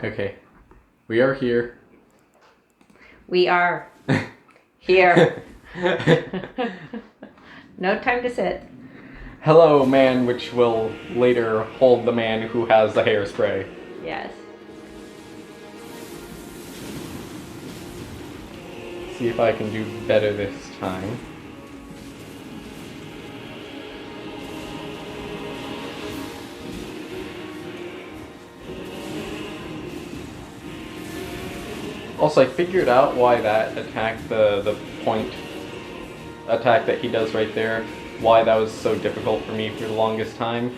Okay. We are here. We are here. No time to sit. Hello, man, which will later hold the man who has the hairspray. Yes. See if I can do better this time. Also, I figured out why that attack, the point attack that he does right there, why that was so difficult for me for the longest time.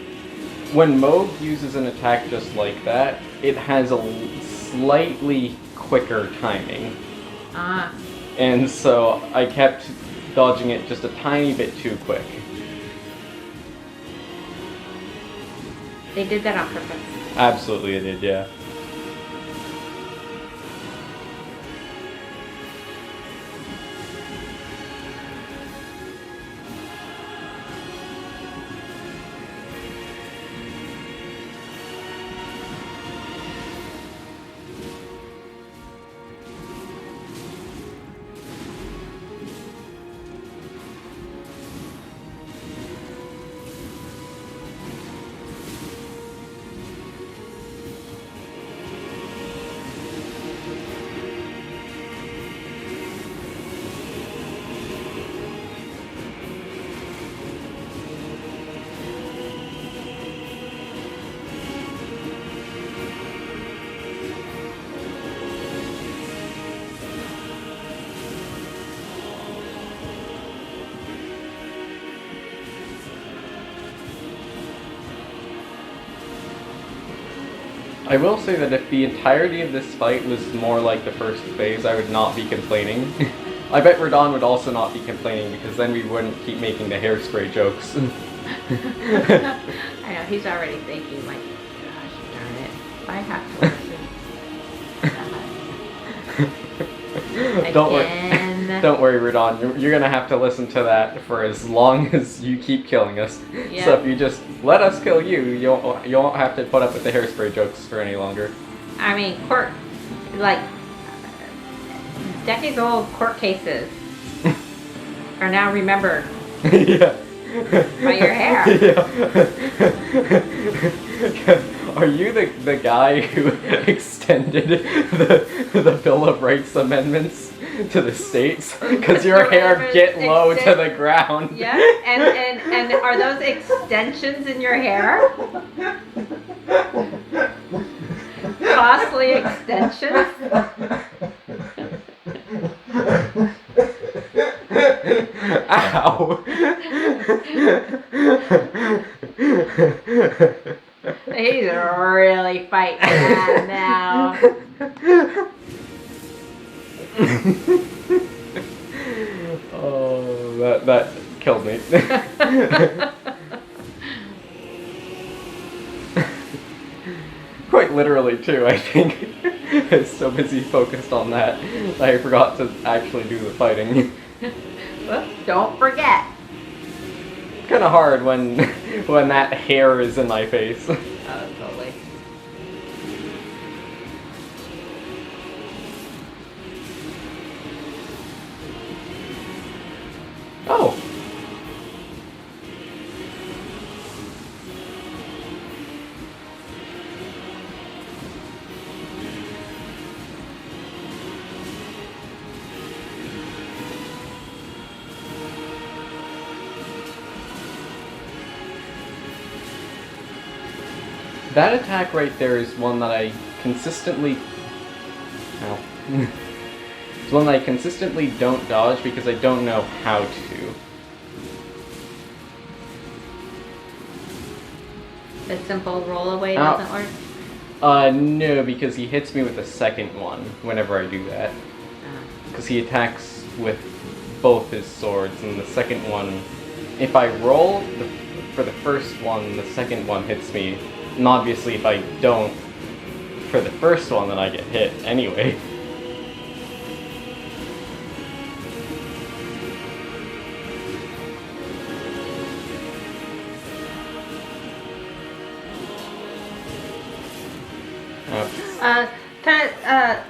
When Moog uses an attack just like that, it has a slightly quicker timing. Ah. And so I kept dodging it just a tiny bit too quick. They did that on purpose. Absolutely it did, yeah. I will say that if the entirety of this fight was more like the first phase, I would not be complaining. I bet Radahn would also not be complaining, because then we wouldn't keep making the hairspray jokes. I know, he's already thinking, like, gosh darn it, I have to listen. Don't worry. Again. Don't worry, Radahn. You're gonna have to listen to that for as long as you keep killing us. Yeah. So if you just let us kill you, you won't have to put up with the hairspray jokes for any longer. I mean, decades-old court cases are now remembered Yeah. by your hair. Yeah. Are you the guy who extended the Bill of Rights amendments to the states? Because your hair get low to the ground. Yeah, and are those extensions in your hair? Costly extensions? Ow! He's really fighting that now. Oh, that killed me. Quite literally too, I think. I was so busy focused on that I forgot to actually do the fighting. Whoops, don't forget. Kind of hard when that hair is in my face. Oh, totally. Oh. That attack right there is one that I consistently... Ow. It's one that I consistently don't dodge because I don't know how to. The simple roll away Ow. doesn't work? No, because he hits me with the second one whenever I do that. Because he attacks with both his swords, and the second one... If I roll for the first one, the second one hits me. And obviously if I don't for the first one, then I get hit anyway.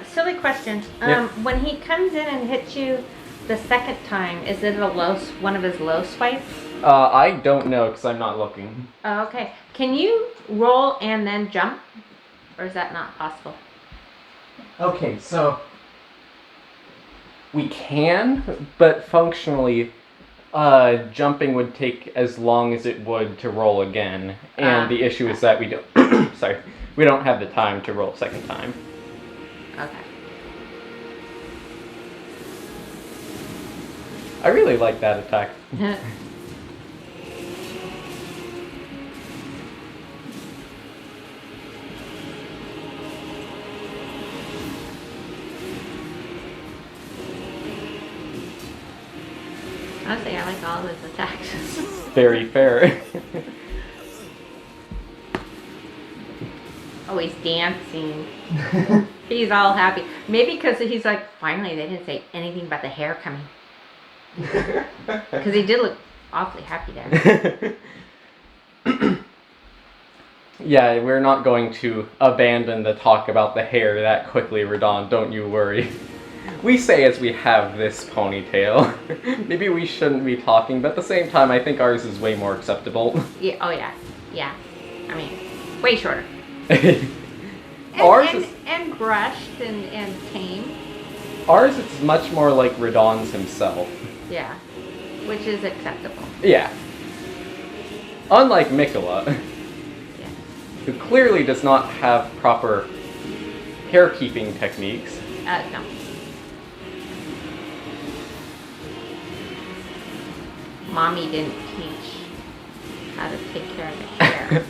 Silly question. Yep. When he comes in and hits you the second time, is it one of his low swipes? I don't know because I'm not looking. Oh, okay. Can you roll and then jump? Or is that not possible? Okay, so we can, but functionally, jumping would take as long as it would to roll again, and the issue is that we don't. Sorry, we don't have the time to roll a second time. Okay. I really like that attack. Honestly, I like all his attacks. Very fair. Oh, he's dancing. He's all happy. Maybe because he's like, finally, they didn't say anything about the hair coming. Because he did look awfully happy there. Yeah, we're not going to abandon the talk about the hair that quickly, Radahn, don't you worry. We say as we have this ponytail. Maybe we shouldn't be talking, but at the same time, I think ours is way more acceptable. Yeah. Oh, yeah. Yeah. I mean, way shorter. Ours and brushed and tame. Ours is much more like Radahn's himself. Yeah. Which is acceptable. Yeah. Unlike Miquella, Yeah. who clearly does not have proper hair keeping techniques. No. Mommy didn't teach how to take care of the hair.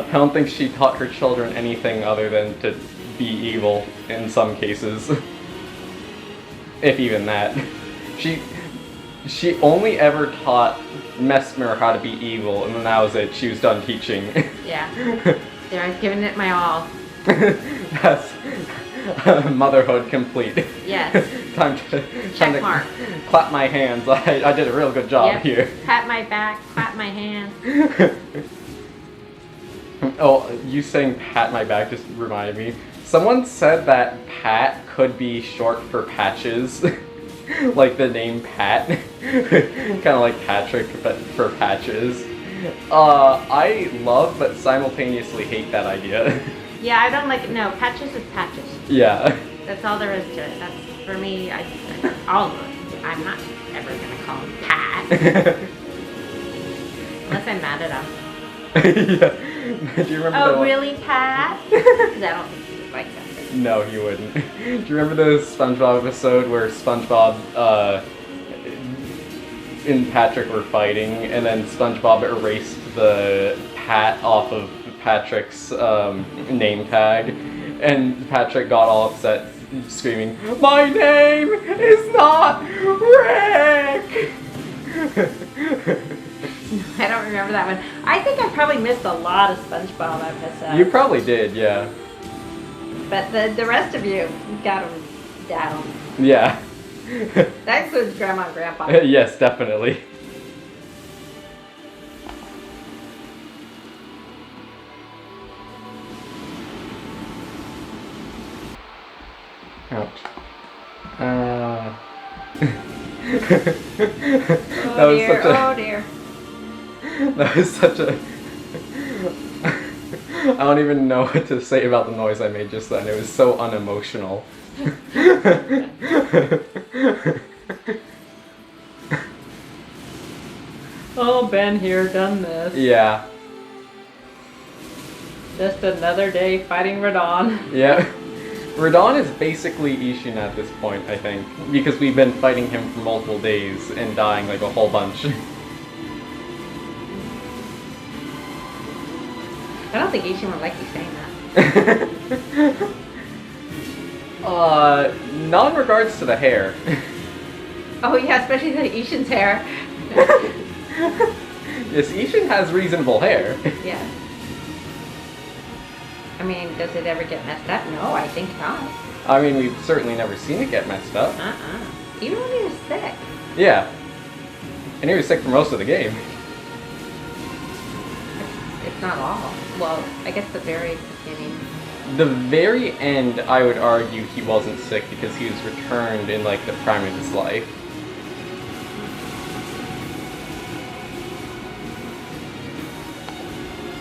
I don't think she taught her children anything other than to be evil in some cases. If even that. She only ever taught Mesmer how to be evil, and then that was it. She was done teaching. Yeah. There, I've given it my all. That's motherhood complete. Yes. Time to Mark. clap my hands. I did a real good job Yep. here. Pat my back, clap my hands. Oh, you saying pat my back just reminded me. Someone said that Pat could be short for patches. Like the name Pat. Kind of like Patrick, but for patches. I love but simultaneously hate that idea. Yeah, I don't like it. No, patches is patches. Yeah. That's all there is to it. That's, for me, I'm not ever going to call him Pat. Unless I'm mad at him. Yeah. Do you remember Oh, really, Pat? 'Cause I don't think he would like that. No, he wouldn't. Do you remember the SpongeBob episode where SpongeBob and Patrick were fighting, and then SpongeBob erased the Pat off of Patrick's name tag, and Patrick got all upset, screaming, "My name is not Rick!" I don't remember that one. I think I probably missed a lot of SpongeBob episodes. You probably did, yeah. But the rest of you got them down. Yeah. That includes Grandma and Grandpa. Yes, definitely. Ouch. Oh dear. That was such a... I don't even know what to say about the noise I made just then. It was so unemotional. Oh, been here, done this. Yeah. Just another day fighting Radahn. Yeah. Radahn is basically Ishin at this point, I think. Because we've been fighting him for multiple days and dying like a whole bunch. I don't think Ishin would like you saying that. Not in regards to the hair. Oh yeah, especially the Ishin's hair. Yes, Ishin has reasonable hair. Yeah. I mean, does it ever get messed up? No, I think not. I mean, we've certainly never seen it get messed up. Even when he was sick. Yeah. And he was sick for most of the game. If not all. Well, I guess the very beginning. The very end, I would argue he wasn't sick because he was returned in like the prime of his life.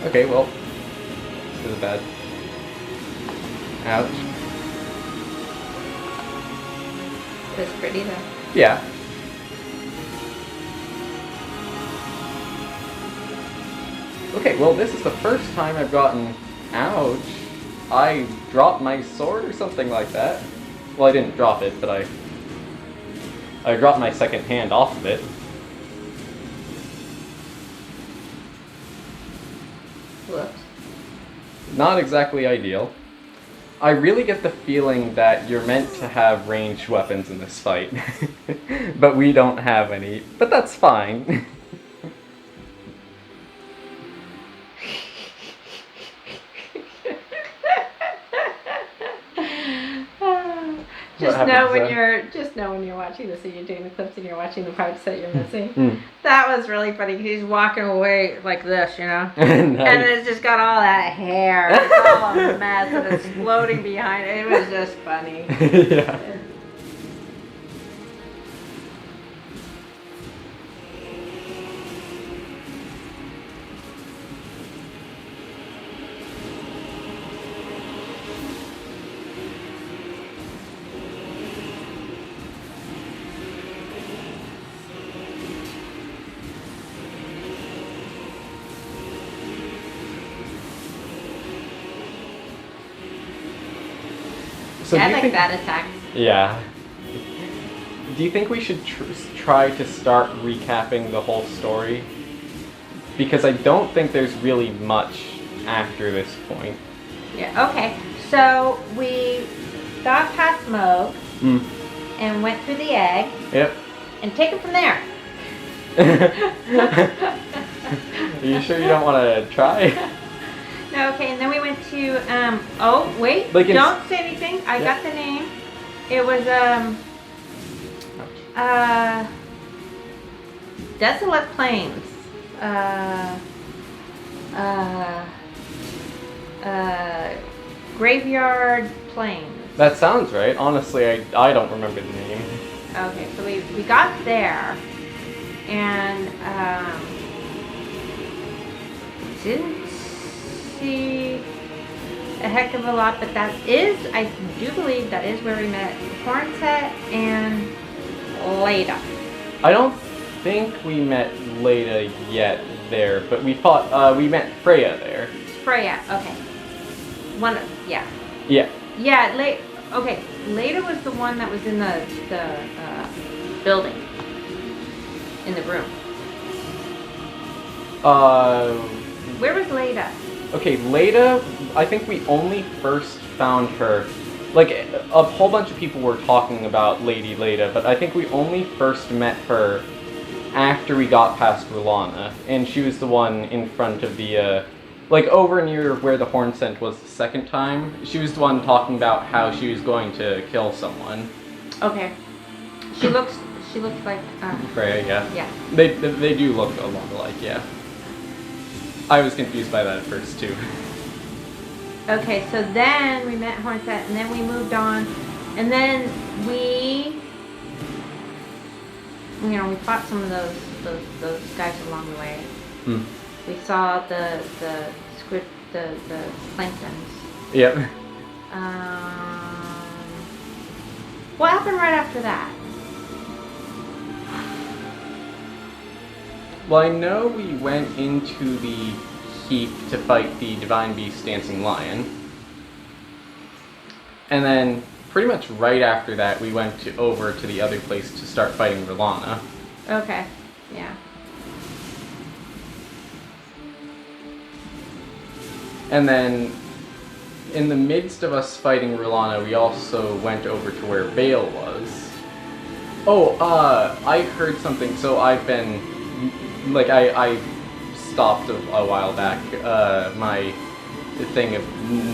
Okay, well, this is bad. Ouch. It's pretty though. Yeah. Okay, well, this is the first time I've gotten... Ouch. I dropped my sword or something like that. Well, I didn't drop it, but I dropped my second hand off of it. Whoops. Not exactly ideal. I really get the feeling that you're meant to have ranged weapons in this fight. But we don't have any. But that's fine. Just know when you're watching this and you're doing the clips and you're watching the parts that you're missing. Mm. That was really funny. He's walking away like this, you know, Nice. and it's just got all that hair. It's all a mess and it's floating behind it. It was just funny. Yeah. So I do you like think, that attack. Yeah. Do you think we should try to start recapping the whole story? Because I don't think there's really much after this point. Yeah. Okay. So we got past Moog and went through the egg. Yep. And take it from there. Are you sure you don't want to try? No, okay, and then we went to, oh, wait, Like don't say anything. I got the name. It was, Desolate Plains. Graveyard Plains. That sounds right. Honestly, I don't remember the name. Okay, so we got there, and, didn't see a heck of a lot, but that is, I do believe that is where we met Hornset and Leda. I don't think we met Leda yet there, but we met Freya there. Freya, okay. Yeah. Yeah. Yeah, okay, Leda was the one that was in the building, in the room. Where was Leda? Okay, Leda, I think we only first found her, like, a whole bunch of people were talking about Lady Leda, but I think we only first met her after we got past Rulana, and she was the one in front of the, like, over near where the horn scent was the second time. She was the one talking about how she was going to kill someone. Okay. She looks like, Freya, yeah. Yeah. They do look a lot alike, yeah. I was confused by that at first, too. Okay, so then we met Hornset, and then we moved on, and then we fought some of those guys along the way. We saw the squid, the planktons. Yep. What happened right after that? Well, I know we went into the keep to fight the Divine Beast Dancing Lion. And then, pretty much right after that, we went over to the other place to start fighting Rulana. Okay, yeah. And then, in the midst of us fighting Rulana, we also went over to where Bale was. Oh, I heard something, so I've been... Like, I stopped a while back my thing of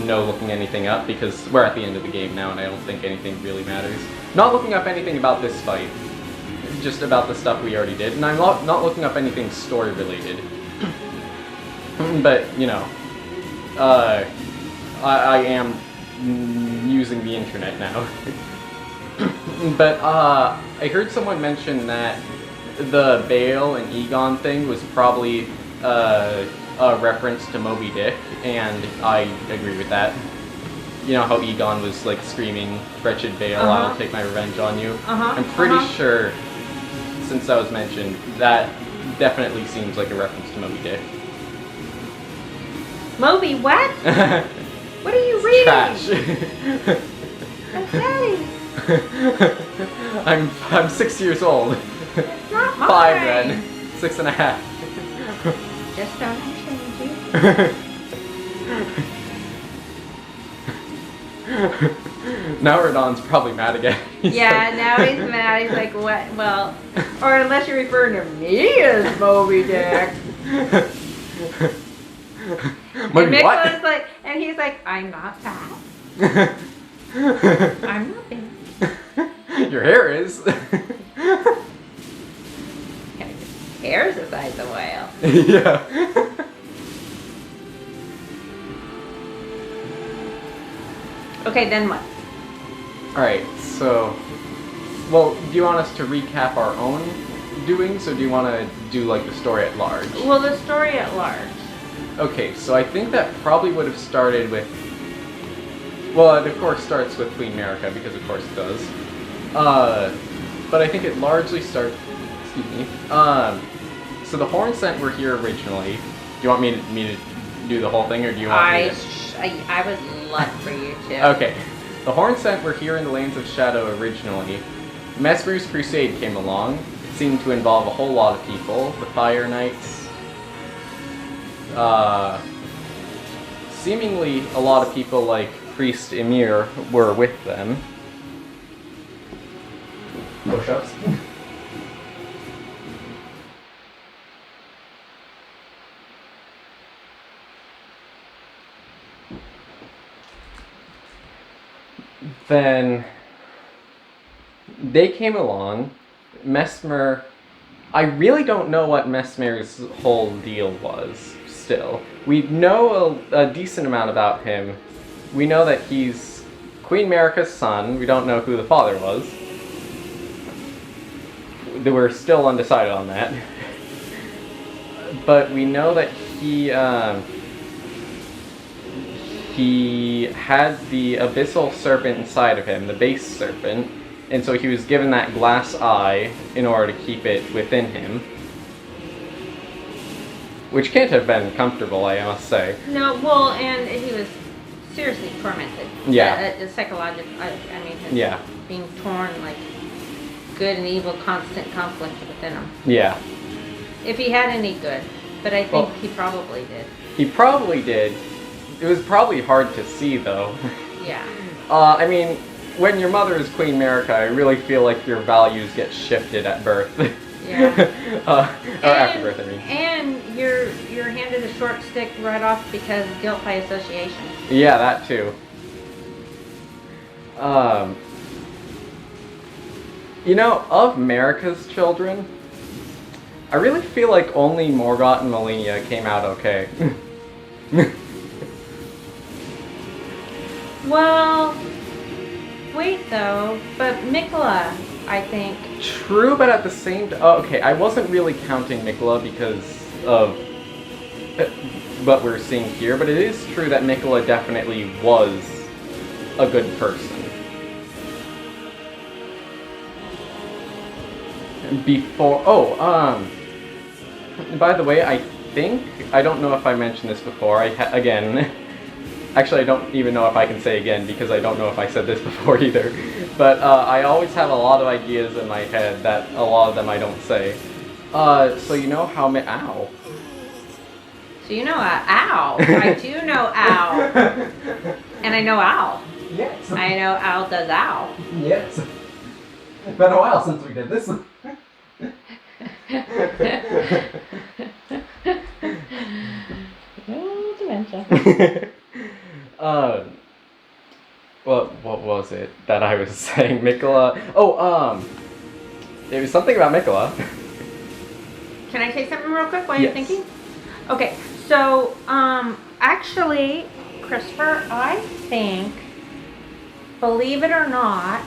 no looking anything up because we're at the end of the game now and I don't think anything really matters. Not looking up anything about this fight, just about the stuff we already did, and I'm not looking up anything story related. But, you know, I am using the internet now. But I heard someone mention that the Bale and Egon thing was probably a reference to Moby Dick, and I agree with that. You know how Egon was like screaming, "Wretched Bale, I'll take my revenge on you." I'm pretty sure, since that was mentioned, that definitely seems like a reference to Moby Dick. Moby what? What are you reading? Trash. Okay. I'm 6 years old. It's not mine. 5 then. 6.5. Just don't understand you. Now Radahn's probably mad again. Now he's mad. He's like, what? Well, or unless you're referring to me as Moby Dick. Moby and what? Miquella's like, and he's like, I'm not fat. I'm not big. Your hair is. Hair's the size of a whale. Yeah. Okay, then what? Alright, so... Well, do you want us to recap our own doings, or do you want to do, like, the story at large? Well, the story at large. Okay, so I think that probably would have started with... Well, it of course starts with Queen America, because of course it does. But I think it largely starts... Excuse me. So the Horn Scent were here originally. Do you want me to do the whole thing, or do you want me to... I would love for you to. Okay. The Horn Scent were here in the Lands of Shadow originally. Messmer's Crusade came along. It seemed to involve a whole lot of people. The Fire Knights. Seemingly a lot of people like Priest Emir were with them. Push-ups. Then they came along. Messmer, I really don't know what Messmer's whole deal was still. We know a decent amount about him. We know that he's Queen America's son. We don't know who the father was. We're still undecided on that. But we know that he had the abyssal serpent inside of him, the base serpent, and so he was given that glass eye in order to keep it within him. Which can't have been comfortable, I must say. No, well, and he was seriously tormented. Yeah. Psychological, his Yeah. being torn, like, good and evil, constant conflict within him. Yeah. If he had any good, but I think he probably did. He probably did. It was probably hard to see, though. Yeah. I mean, when your mother is Queen America, I really feel like your values get shifted at birth. Yeah. Or after birth, I mean. And you're handed a short stick right off because guilt by association. Yeah, that too. You know, of America's children, I really feel like only Morgott and Malenia came out okay. Well, wait though, but Miquella, I think. True, but at the same time... Oh, okay, I wasn't really counting Miquella because of what we're seeing here, but it is true that Miquella definitely was a good person. Before... by the way, I don't know if I mentioned this before, again... Actually, I don't even know if I can say again, because I don't know if I said this before either. But I always have a lot of ideas in my head that a lot of them I don't say. So you know how Ow. So you know Ow. I do know Ow. And I know Ow. Yes. I know Ow does Ow. Yes. It's been a while since we did this. Oh, dementia. What was it that I was saying? Miquella. It was something about Miquella. Can I say something real quick while Yes. you're thinking? Okay, so actually, Christopher, I think, believe it or not,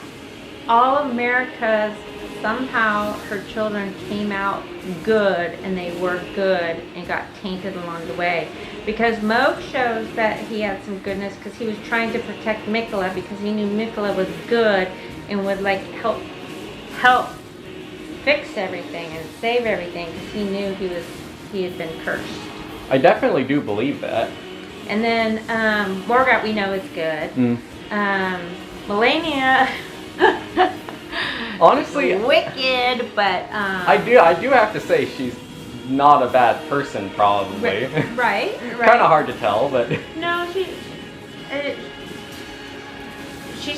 all of America's, somehow her children came out good and they were good and got tainted along the way. Because Moog shows that he had some goodness because he was trying to protect Miquella because he knew Miquella was good and would like help fix everything and save everything because he knew he had been cursed. I definitely do believe that. And then Morgoth we know is good. Melania honestly, wicked, but I do have to say she's not a bad person, probably. Right. Kind of hard to tell, but no, she's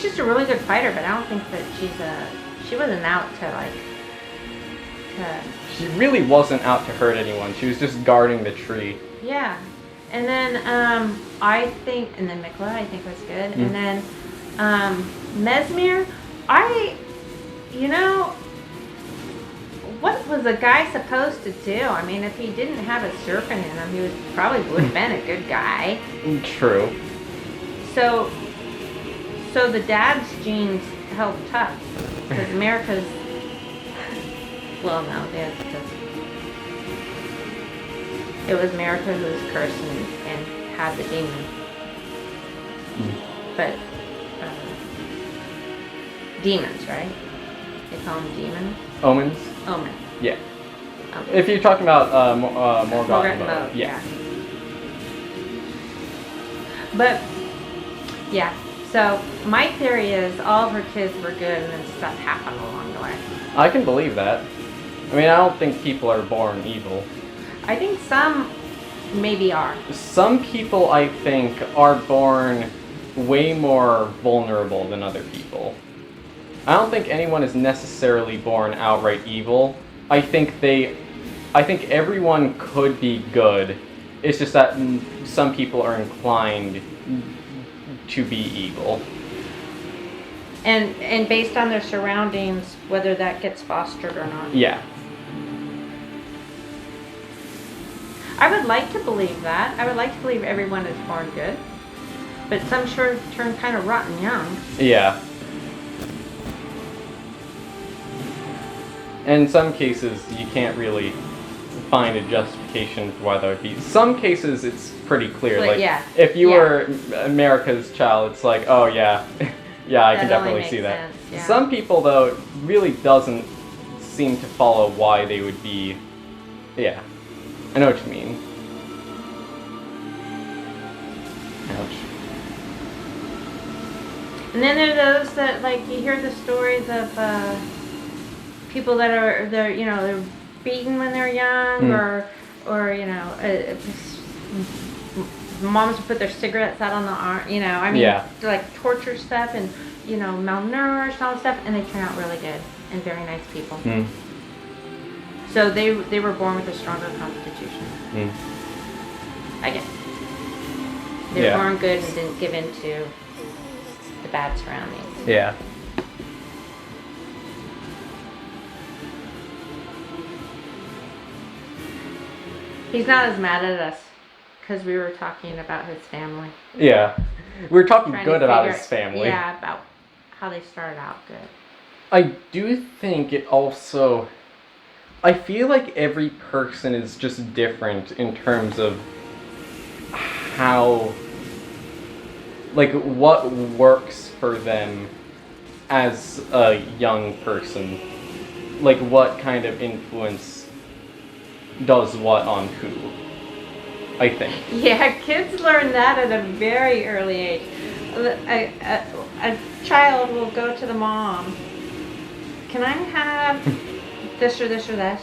just a really good fighter, but I don't think that she wasn't out to like. She really wasn't out to hurt anyone. She was just guarding the tree. Yeah, and then and then Miquella I think was good, and then Mesmer, what was a guy supposed to do? I mean, if he didn't have a serpent in him, he probably would have been a good guy. True. So the dad's genes held tough because America's. Well, no, it was America who was cursed and had the demon. But demons, right? They call them demons. Omens. Omen. Yeah. Okay. If you're talking about Morgoth and Moog, yeah. But yeah. So my theory is all of her kids were good, and then stuff happened along the way. I can believe that. I mean, I don't think people are born evil. I think some maybe are. Some people, I think, are born way more vulnerable than other people. I don't think anyone is necessarily born outright evil. I think everyone could be good. It's just that some people are inclined to be evil. And based on their surroundings, whether that gets fostered or not. Yeah. I would like to believe that. I would like to believe everyone is born good. But some sure turn kind of rotten young. Yeah. In some cases, you can't really find a justification for why that would be. Some cases, it's pretty clear. Like, yeah. If you were America's child, it's like, oh yeah, yeah, I can definitely see that. Sense, yeah. Some people, though, it really doesn't seem to follow why they would be. Yeah, I know what you mean. Ouch. And then there are those that, like, you hear the stories of people that they're beaten when they're young, or moms would put their cigarettes out on the arm, I mean, like torture stuff and, malnourished, all stuff, and they turn out really good and very nice people. So they were born with a stronger constitution. I guess. They were born good and didn't give in to the bad surroundings. Yeah. He's not as mad at us because we were talking about his family. Yeah. We were talking good about his family. Yeah, about how they started out good. I do think it also... I feel like every person is just different in terms of how... like, what works for them as a young person. Like, what kind of influence does what on who, I think. Yeah, kids learn that at a very early age. A child will go to the mom, can I have this or this or this?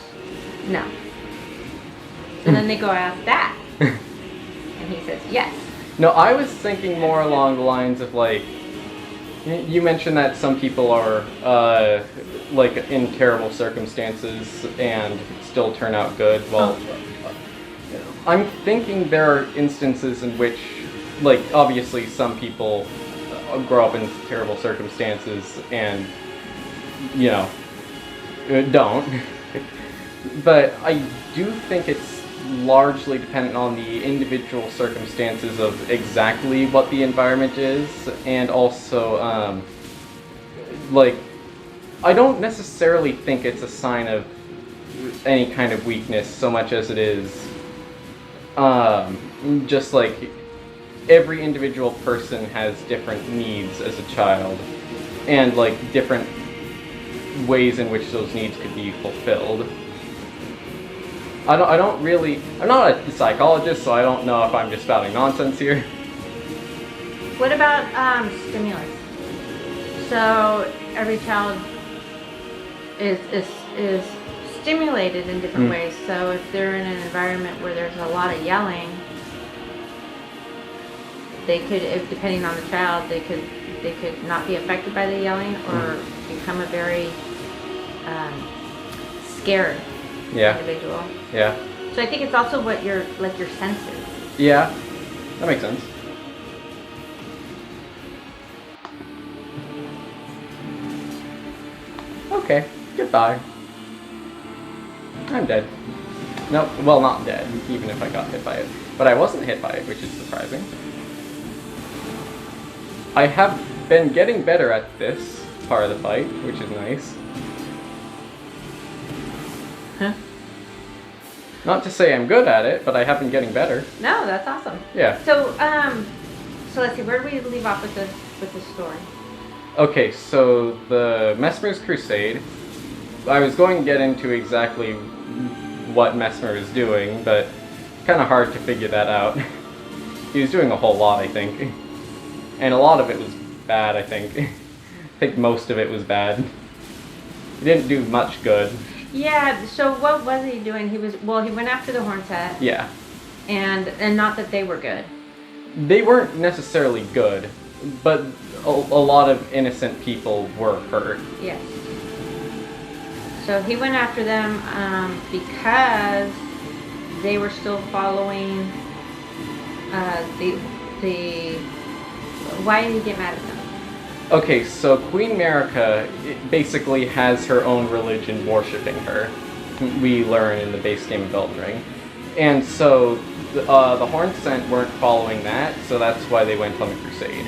No. And then they go ask that. And he says yes. No, I was thinking more along the lines of, like, you mentioned that some people are, like, in terrible circumstances and still turn out good. Well, I'm thinking there are instances in which, like, obviously some people grow up in terrible circumstances and, don't. But I do think it's largely dependent on the individual circumstances of exactly what the environment is, and also, like, I don't necessarily think it's a sign of any kind of weakness so much as it is, just like, every individual person has different needs as a child, and, like, different ways in which those needs could be fulfilled. I'm not a psychologist, so I don't know if I'm just spouting nonsense here. What about stimulus? So every child is stimulated in different ways. So if they're in an environment where there's a lot of yelling, they could, depending on the child, they could not be affected by the yelling or become a very scared individual. Yeah. So I think it's also what your senses. Yeah, that makes sense. Okay, goodbye. I'm dead. No, well, not dead, even if I got hit by it. But I wasn't hit by it, which is surprising. I have been getting better at this part of the fight, which is nice. Huh? Not to say I'm good at it, but I have been getting better. No, that's awesome. Yeah. So, so let's see, where do we leave off with the story? Okay, so the Mesmer's Crusade, I was going to get into exactly what Mesmer was doing, but kind of hard to figure that out. He was doing a whole lot, I think. And a lot of it was bad, I think. I think most of it was bad. He didn't do much good. Yeah, so what was he doing? He went after the Hornset. Yeah. And not that they were good. They weren't necessarily good, but a lot of innocent people were hurt. Yes. So he went after them because they were still following the. Why did he get mad at them? Okay, so Queen Marika basically has her own religion worshipping her. We learn in the base game of Elden Ring. And so the Hornsent weren't following that, so that's why they went on the crusade.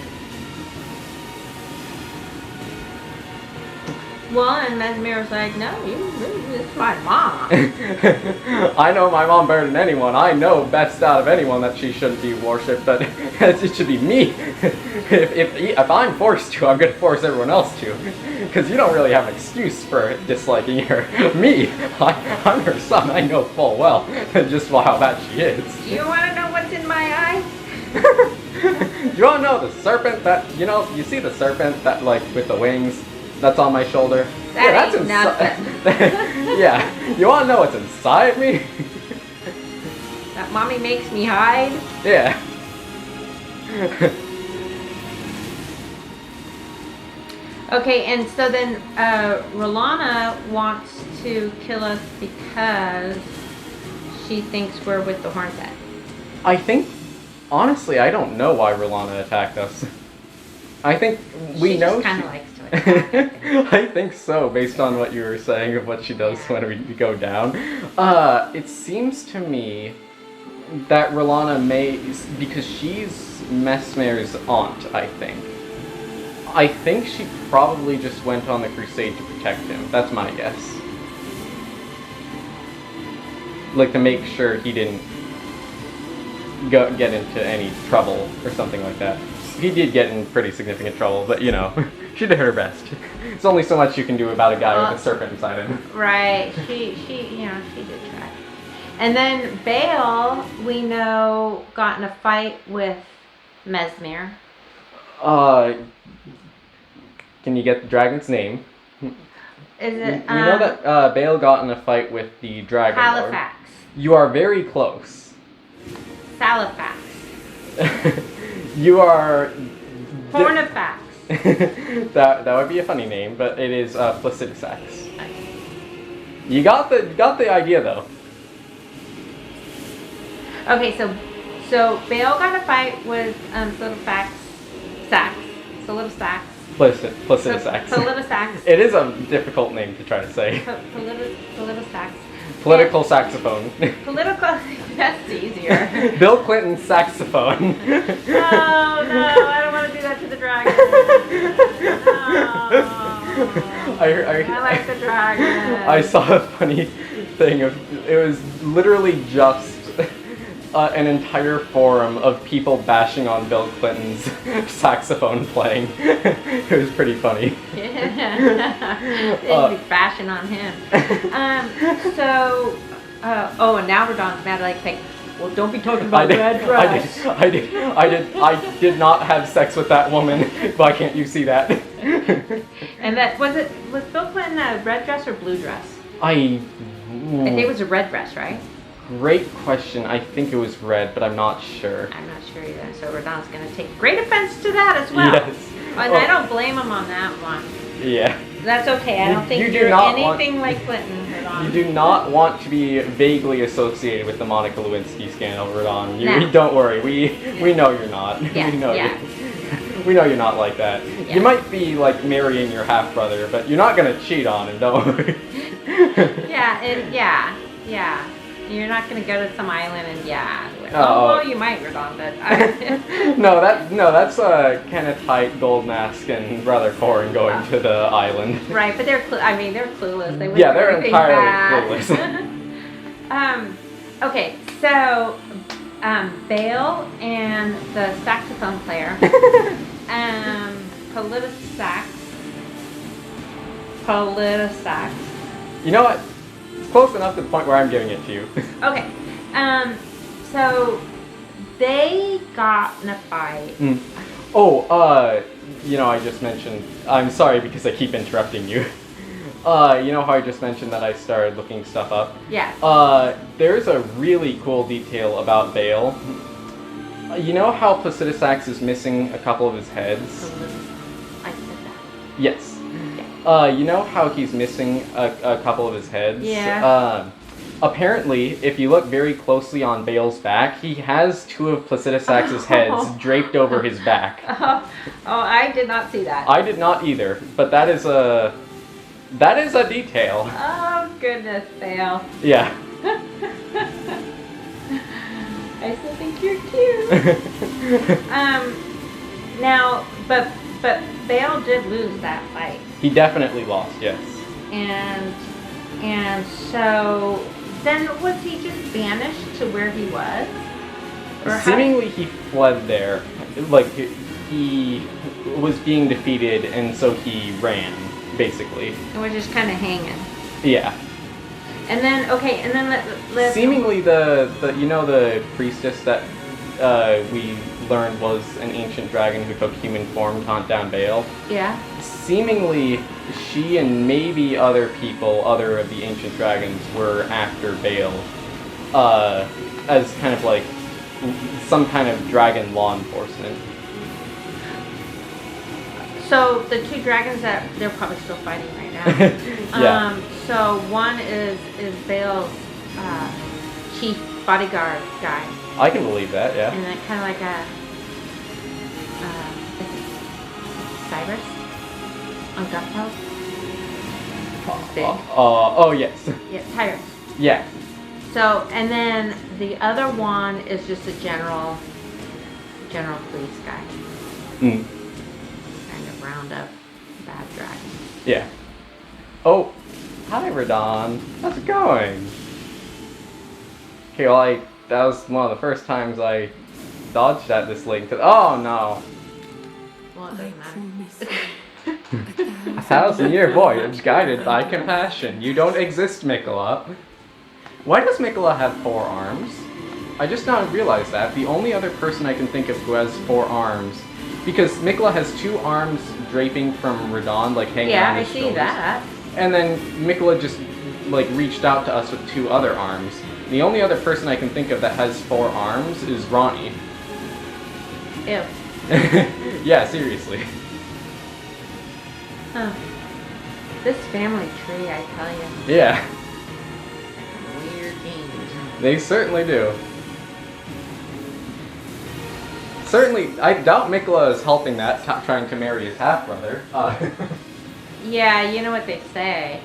Well, and Mesmer was like, no, it's my mom. I know my mom better than anyone. I know best out of anyone that she shouldn't be worshipped, but it should be me. If I'm forced to, I'm going to force everyone else to. Because you don't really have an excuse for disliking her. Me, I'm her son. I know full well just how bad she is. You want to know what's in my eye? You want to know the serpent that, you see the serpent that, like, with the wings? That's on my shoulder. That's inside. Yeah. You want to know what's inside me? That mommy makes me hide? Yeah. Okay, and so then Rolana wants to kill us because she thinks we're with the Hornset. I think, honestly, I don't know why Rolana attacked us. I think we know She just kind of likes to attack. I think so, based on what you were saying of what she does when we go down. It seems to me that Rolana may, because she's Mesmer's aunt, I think. I think she probably just went on the crusade to protect him. That's my guess. Like, to make sure he didn't get into any trouble or something like that. He did get in pretty significant trouble, but she did her best. There's only so much you can do about a guy with a serpent inside him. Right. She did try. And then Bale, we know, got in a fight with Mesmer. Can you get the dragon's name? Is it? We know that Bale got in a fight with the dragon lord. Halifax. You are very close. Salifax. You are... Hornifax. that would be a funny name, but it is Placidusax. You got the idea though. Okay, so Bale got in a fight with Placidusax. Placidusax. Placidusax. It is a difficult name to try to say. Placidusax. Political saxophone. Political, that's easier. Bill Clinton's saxophone. Oh no, I don't want to do that to the dragon. No. I like the dragon. I saw a funny thing of, it was literally just an entire forum of people bashing on Bill Clinton's saxophone playing. It was pretty funny. Yeah. They'd be bashing on him. And now Radhahn's mad. Like, well, don't be talking about red dress. I did not have sex with that woman. Why can't you see that? And that was Bill Clinton a red dress or blue dress? I think it was a red dress, right? Great question. I think it was red, but I'm not sure. I'm not sure either. So Radhahn's going to take great offense to that as well. Yes. And I don't blame him on that one. Yeah. That's okay. I don't think you're anything like Clinton, Radahn. You do not want to be vaguely associated with the Monica Lewinsky scandal, Radahn. No. Don't worry. We know you're not. Yeah, we know yeah. we know you're not like that. Yeah. You might be like marrying your half brother, but you're not gonna cheat on him. Don't worry. Yeah. You're not going to go to some island and Oh. well, you might, Radahn, but No, that's Kenneth Haidt, Gold Mask, and Brother Corin going to the island. Right, but they're clueless. They Yeah, they're entirely clueless. Okay, so Bale and the saxophone player, Politisax. You know what? It's close enough to the point where I'm giving it to you. Okay, so they got in a fight. I just mentioned, I'm sorry because I keep interrupting you. You know how I just mentioned that I started looking stuff up? Yeah. There's a really cool detail about Bale. You know how Placidusax is missing a couple of his heads? I said that. Yes. You know how he's missing a couple of his heads? Yeah. Apparently, if you look very closely on Bale's back, he has two of Placidusax's heads draped over his back. Oh, I did not see that. I did not either, but that is a detail. Oh, goodness, Bale. Yeah. I still think you're cute. Now, but Bale did lose that fight. He definitely lost, yes. And so then was he just banished to where he was? Or seemingly he fled there. Like he was being defeated and so he ran, basically. And was just kind of hanging. Yeah. And then seemingly the priestess that we learned was an ancient dragon who took human form to hunt down Bale. Yeah. Seemingly, she and maybe other people, other of the ancient dragons, were after Bale, as kind of like some kind of dragon law enforcement. So the two dragons they're probably still fighting right now. Yeah. So one is Bale's chief bodyguard guy. I can believe that, yeah. And then kind of like Cyrus on Gutfeld. Oh yes. Yeah, Tyrus. Yeah. So, and then the other one is just a general police guy. Mm. Kind of round up bad dragons. Yeah. Oh, hi Radahn. How's it going? Okay, well that was one of the first times I dodged at this link. Oh no. Well, it doesn't matter. 1,000-year voyage guided by compassion. You don't exist, Miquella. Why does Miquella have 4 arms? I just now realized that. The only other person I can think of who has 4 arms, because Miquella has 2 arms draping from Radahn, like hanging on his shoulders. Yeah, I see that. And then Miquella just like reached out to us with 2 other arms. The only other person I can think of that has 4 arms is Ronnie. Ew. Yeah, seriously. Huh. This family tree, I tell you. Yeah. Weird games. They certainly do. Certainly, I doubt Miquella is helping that, trying to marry his half-brother. Yeah, you know what they say.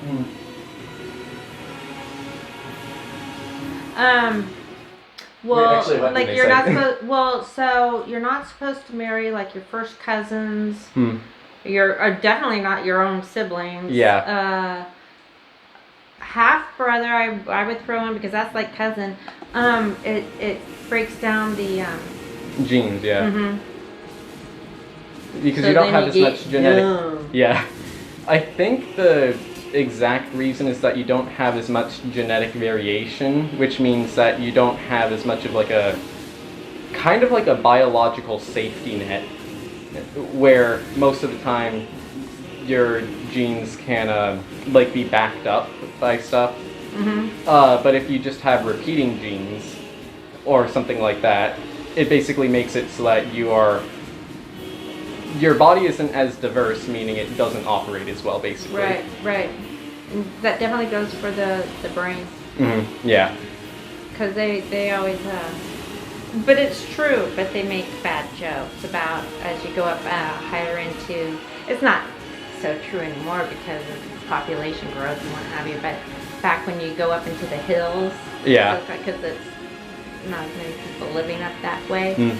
Well, actually, what like did they you're say? not supposed. Well, so you're not supposed to marry like your first cousins. You're definitely not your own siblings. Yeah. Half brother, I would throw in because that's like cousin. It breaks down the Genes, yeah. Mm-hmm. Because So you don't then have you as get much genetic. young. Yeah. I think the exact reason is that you don't have as much genetic variation, which means that you don't have as much of like a kind of like a biological safety net, where most of the time your genes can like be backed up by stuff. Mm-hmm. But if you just have repeating genes or something like that, it basically makes it so that your body isn't as diverse, meaning it doesn't operate as well, basically. Right. And that definitely goes for the brain. Mm-hmm. Yeah. Because they always but it's true, but they make bad jokes about as you go up higher into, it's not so true anymore because of population growth and what have you, but back when you go up into the hills, yeah, because it's not as many people living up that way, and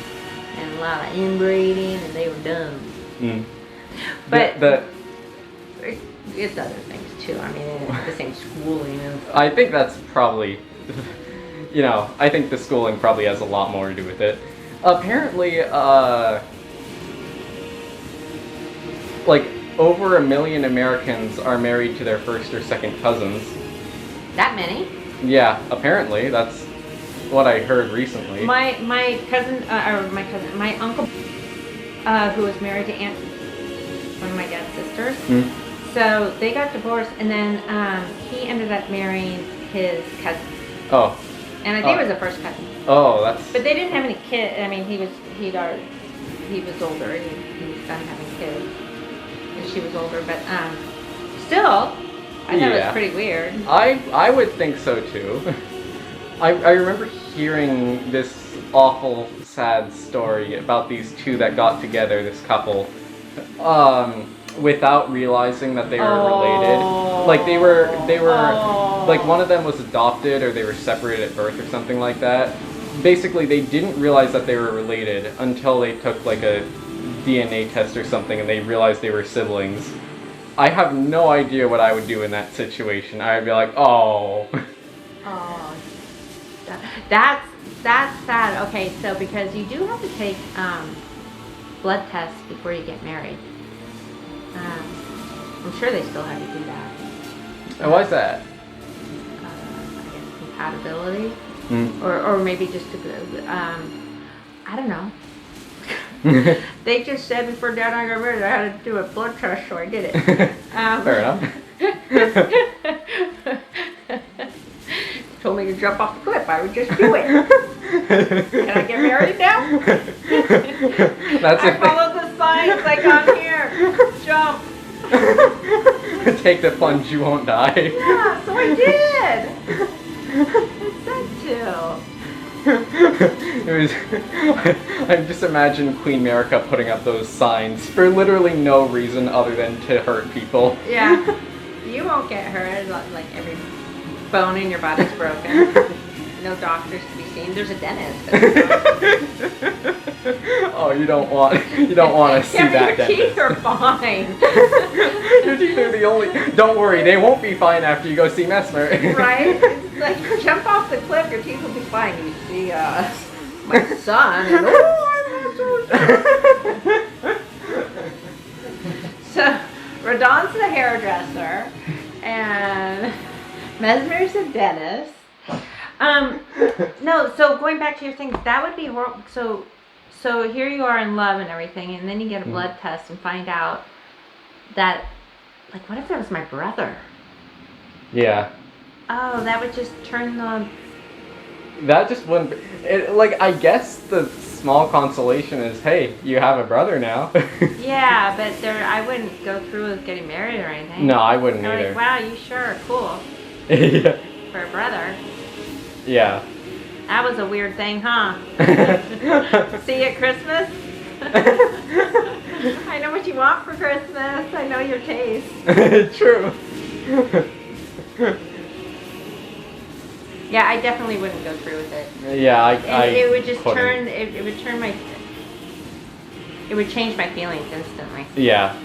a lot of inbreeding, and they were dumb. But it's other things too. I mean, it's the same schooling. I think that's probably, I think the schooling probably has a lot more to do with it. Apparently, like over 1 million Americans are married to their first or second cousins. That many? Yeah, apparently that's what I heard recently. My uncle, who was married to one of my dad's sisters. So they got divorced, and then he ended up marrying his cousin. Oh. And I think it was a first cousin. Oh, that's. But they didn't have any kids. I mean, he was older, and he was done having kids, and she was older. But still, I thought it was pretty weird. I would think so too. I remember hearing this awful, sad story about these two that got together, this couple, without realizing that they were related. Like they were like one of them was adopted or they were separated at birth or something like that. Basically, they didn't realize that they were related until they took like a DNA test or something and they realized they were siblings. I have no idea what I would do in that situation. I'd be like, oh. Oh, that's sad. Okay, so because you do have to take blood tests before you get married. I'm sure they still have you do that. And why's that? I guess compatibility, or maybe just to, I don't know. They just said before Dad and I got married I had to do a blood test, so I did it. Fair enough. Told me to jump off the cliff. I would just do it. Can I get married now? I followed the signs like on here. Jump. Take the plunge, you won't die. Yeah, so I did. It said to. I just imagine Queen America putting up those signs for literally no reason other than to hurt people. Yeah, you won't get hurt. Like every bone in your body's broken. No doctors to be seen. There's a dentist. Oh, you don't want to see that dentist. Your teeth are fine. Your teeth are the only. Don't worry, they won't be fine after you go see Mesmer. Right? It's like jump off the cliff, your teeth will be fine. You see, my son. And, oh, I'm not so. So, Radahn's the hairdresser, and Mesmer's the dentist. No, so going back to your thing, that would be horrible. So here you are in love and everything, and then you get a blood test and find out that, like, what if that was my brother? Yeah. Oh, that would just turn the... That just wouldn't be... like, I guess the small consolation is, hey, you have a brother now. Yeah, but I wouldn't go through with getting married or anything. No, I wouldn't I'm either. like, wow, you sure are cool. Yeah. For a brother. Yeah. That was a weird thing, huh? See you at Christmas? I know what you want for Christmas. I know your taste. True. Yeah, I definitely wouldn't go through with it. Yeah, It would just couldn't. turn. It would turn my. It would change my feelings instantly. Yeah.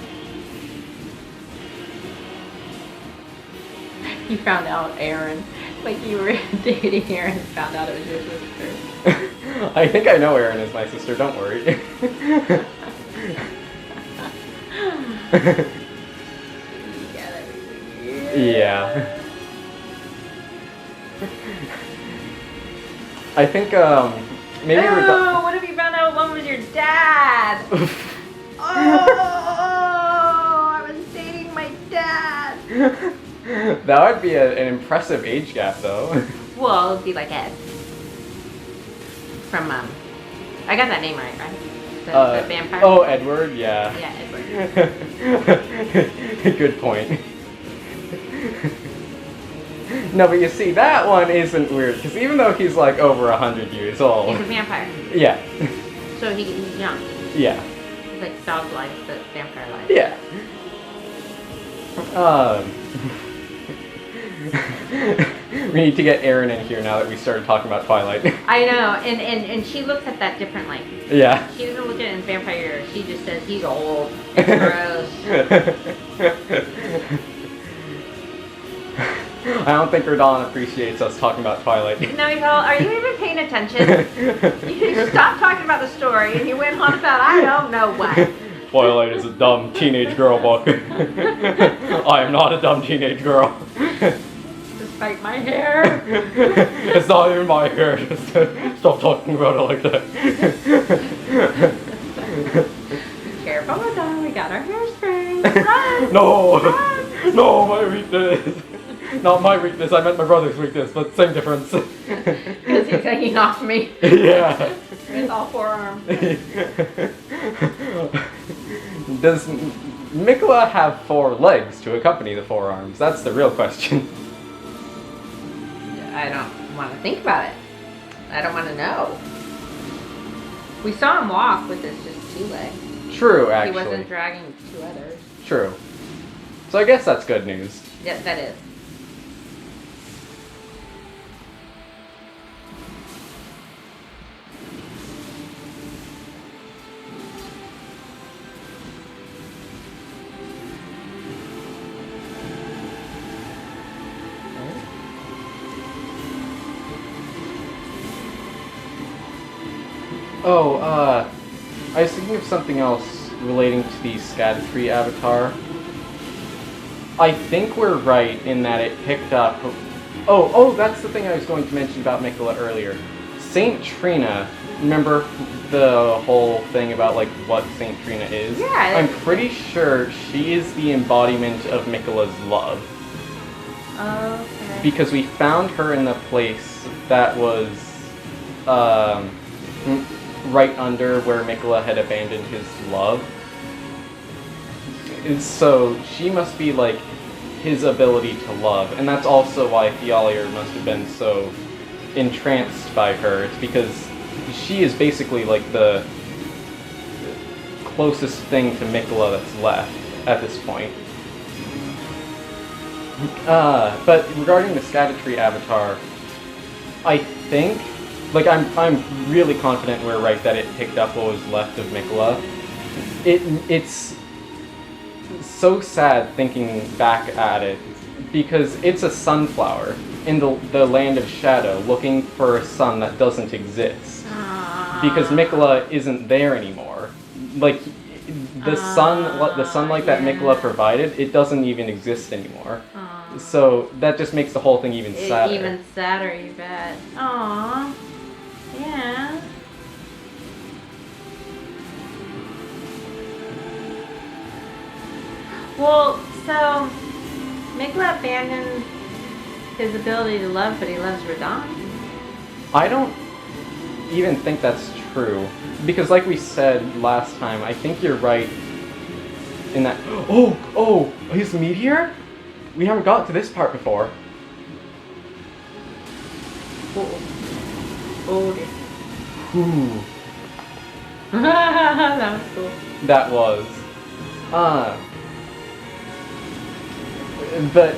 You found out Aaron, like you were dating Aaron, and found out it was your sister. I think I know Erin is my sister. Don't worry. Yeah. I think maybe we're Oh, what if you found out one was your dad? Oh, I was dating my dad. That would be an impressive age gap, though. Well, it'd be like Ed from I got that name right? The vampire. Oh, Edward. Yeah. Yeah, Edward. Good point. No, but you see, that one isn't weird, because even though he's like over 100 years old. He's a vampire. Yeah. So he's young. Yeah. He's like dog life, but vampire life. Yeah. We need to get Erin in here now that we started talking about Twilight. I know, and she looks at that differently. Yeah. She doesn't look at it in vampire. She just says he's old. It's gross. I don't think Radahn appreciates us talking about Twilight. No, he's all, are you even paying attention? You stopped talking about the story and you went on about I don't know what. Twilight is a dumb teenage girl book. I am not a dumb teenage girl. Despite my hair. It's not even my hair. Just stop talking about it like that. Careful, Radahn. We got our hairspray. Run! No! Run! No, my weakness! Not my weakness, I meant my brother's weakness, but same difference. Because he's hanging off me. Yeah. With all forearms. Does Miquella have 4 legs to accompany the forearms? That's the real question. I don't want to think about it. I don't want to know. We saw him walk with his just 2 legs. True, actually. He wasn't dragging 2 others. True. So I guess that's good news. Yeah, that is. Oh, I was thinking of something else relating to the Erdtree avatar. I think we're right in that it picked up... Oh, that's the thing I was going to mention about Miquella earlier. Saint Trina, remember the whole thing about, like, what Saint Trina is? Yeah. I'm pretty sure she is the embodiment of Miquella's love. Okay. Because we found her in the place that was, right under where Miquella had abandoned his love. So she must be like his ability to love, and that's also why Fialir must have been so entranced by her. It's because she is basically like the closest thing to Miquella that's left at this point. But regarding the Erdtree avatar, I think, like, I'm really confident we're right that it picked up what was left of Miquella. It's so sad thinking back at it, because it's a sunflower in the land of shadow looking for a sun that doesn't exist. Because Miquella isn't there anymore. Like, the sunlight that Miquella provided, it doesn't even exist anymore. So that just makes the whole thing even sadder. Even sadder, you bet. Aww. Yeah. Well, so Miquella abandoned his ability to love, but he loves Radahn. I don't even think that's true. Because like we said last time, I think you're right in that... Oh, he's a meteor? We haven't got to this part before. Oh dear. Ooh. That was cool. That was. But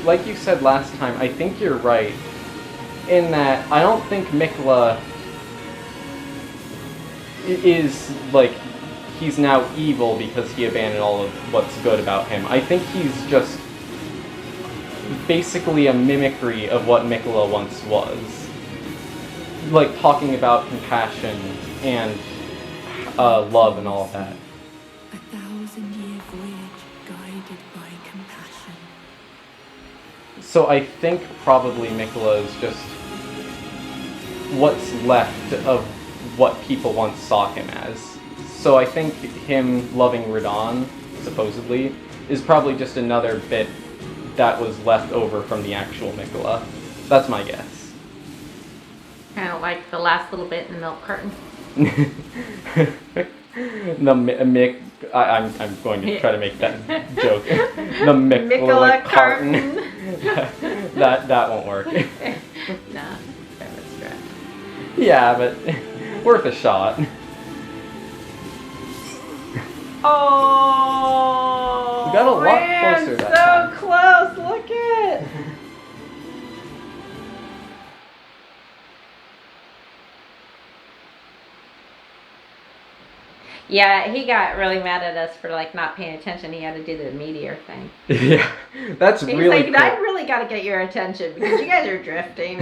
like you said last time, I think you're right in that I don't think Miquella is, like, he's now evil because he abandoned all of what's good about him. I think he's just basically a mimicry of what Miquella once was. Like, talking about compassion and love and all of that. 1,000-year voyage guided by compassion. So I think probably Miquella is just what's left of what people once saw him as. So I think him loving Radahn, supposedly, is probably just another bit that was left over from the actual Miquella. That's my guess. Kind of like the last little bit in the milk carton. I'm going to try to make that joke. The Miquella carton. that won't work. Nah, that was stretch. Yeah, but worth a shot. Oh, We got a lot closer that time. So close. Look at it. Yeah, he got really mad at us for like not paying attention. He had to do the meteor thing. Yeah, that's He's really like, cool. I really got to get your attention because you guys are drifting.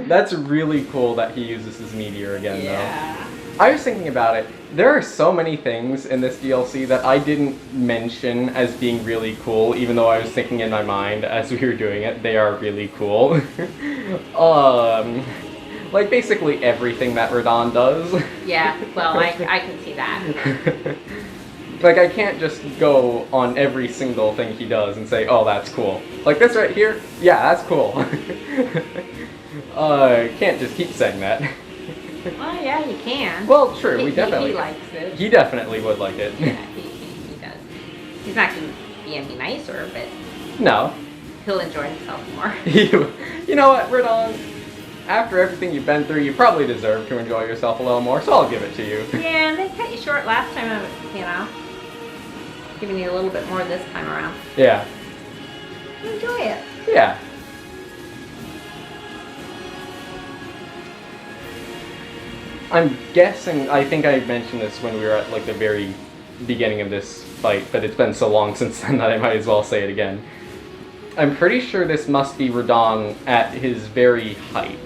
That's really cool that he uses his meteor again, Yeah. though. I was thinking about it. There are so many things in this DLC that I didn't mention as being really cool, even though I was thinking in my mind as we were doing it, they are really cool. Like basically everything that Radahn does. Yeah, well, I can see that. Like, I can't just go on every single thing he does and say, oh, that's cool. Like this right here, yeah, that's cool. Can't just keep saying that. Well, yeah, you can. Well, true, we He definitely... likes it. He definitely would like it. Yeah, he does. He's not going to be any nicer, but No. he'll enjoy himself more. You know what, Radahn? After everything you've been through, you probably deserve to enjoy yourself a little more, so I'll give it to you. Yeah, and they cut you short last time, you know. Giving you a little bit more this time around. Yeah. Enjoy it. Yeah. I'm guessing, I think I mentioned this when we were at like the very beginning of this fight, but it's been so long since then that I might as well say it again. I'm pretty sure this must be Radahn at his very height.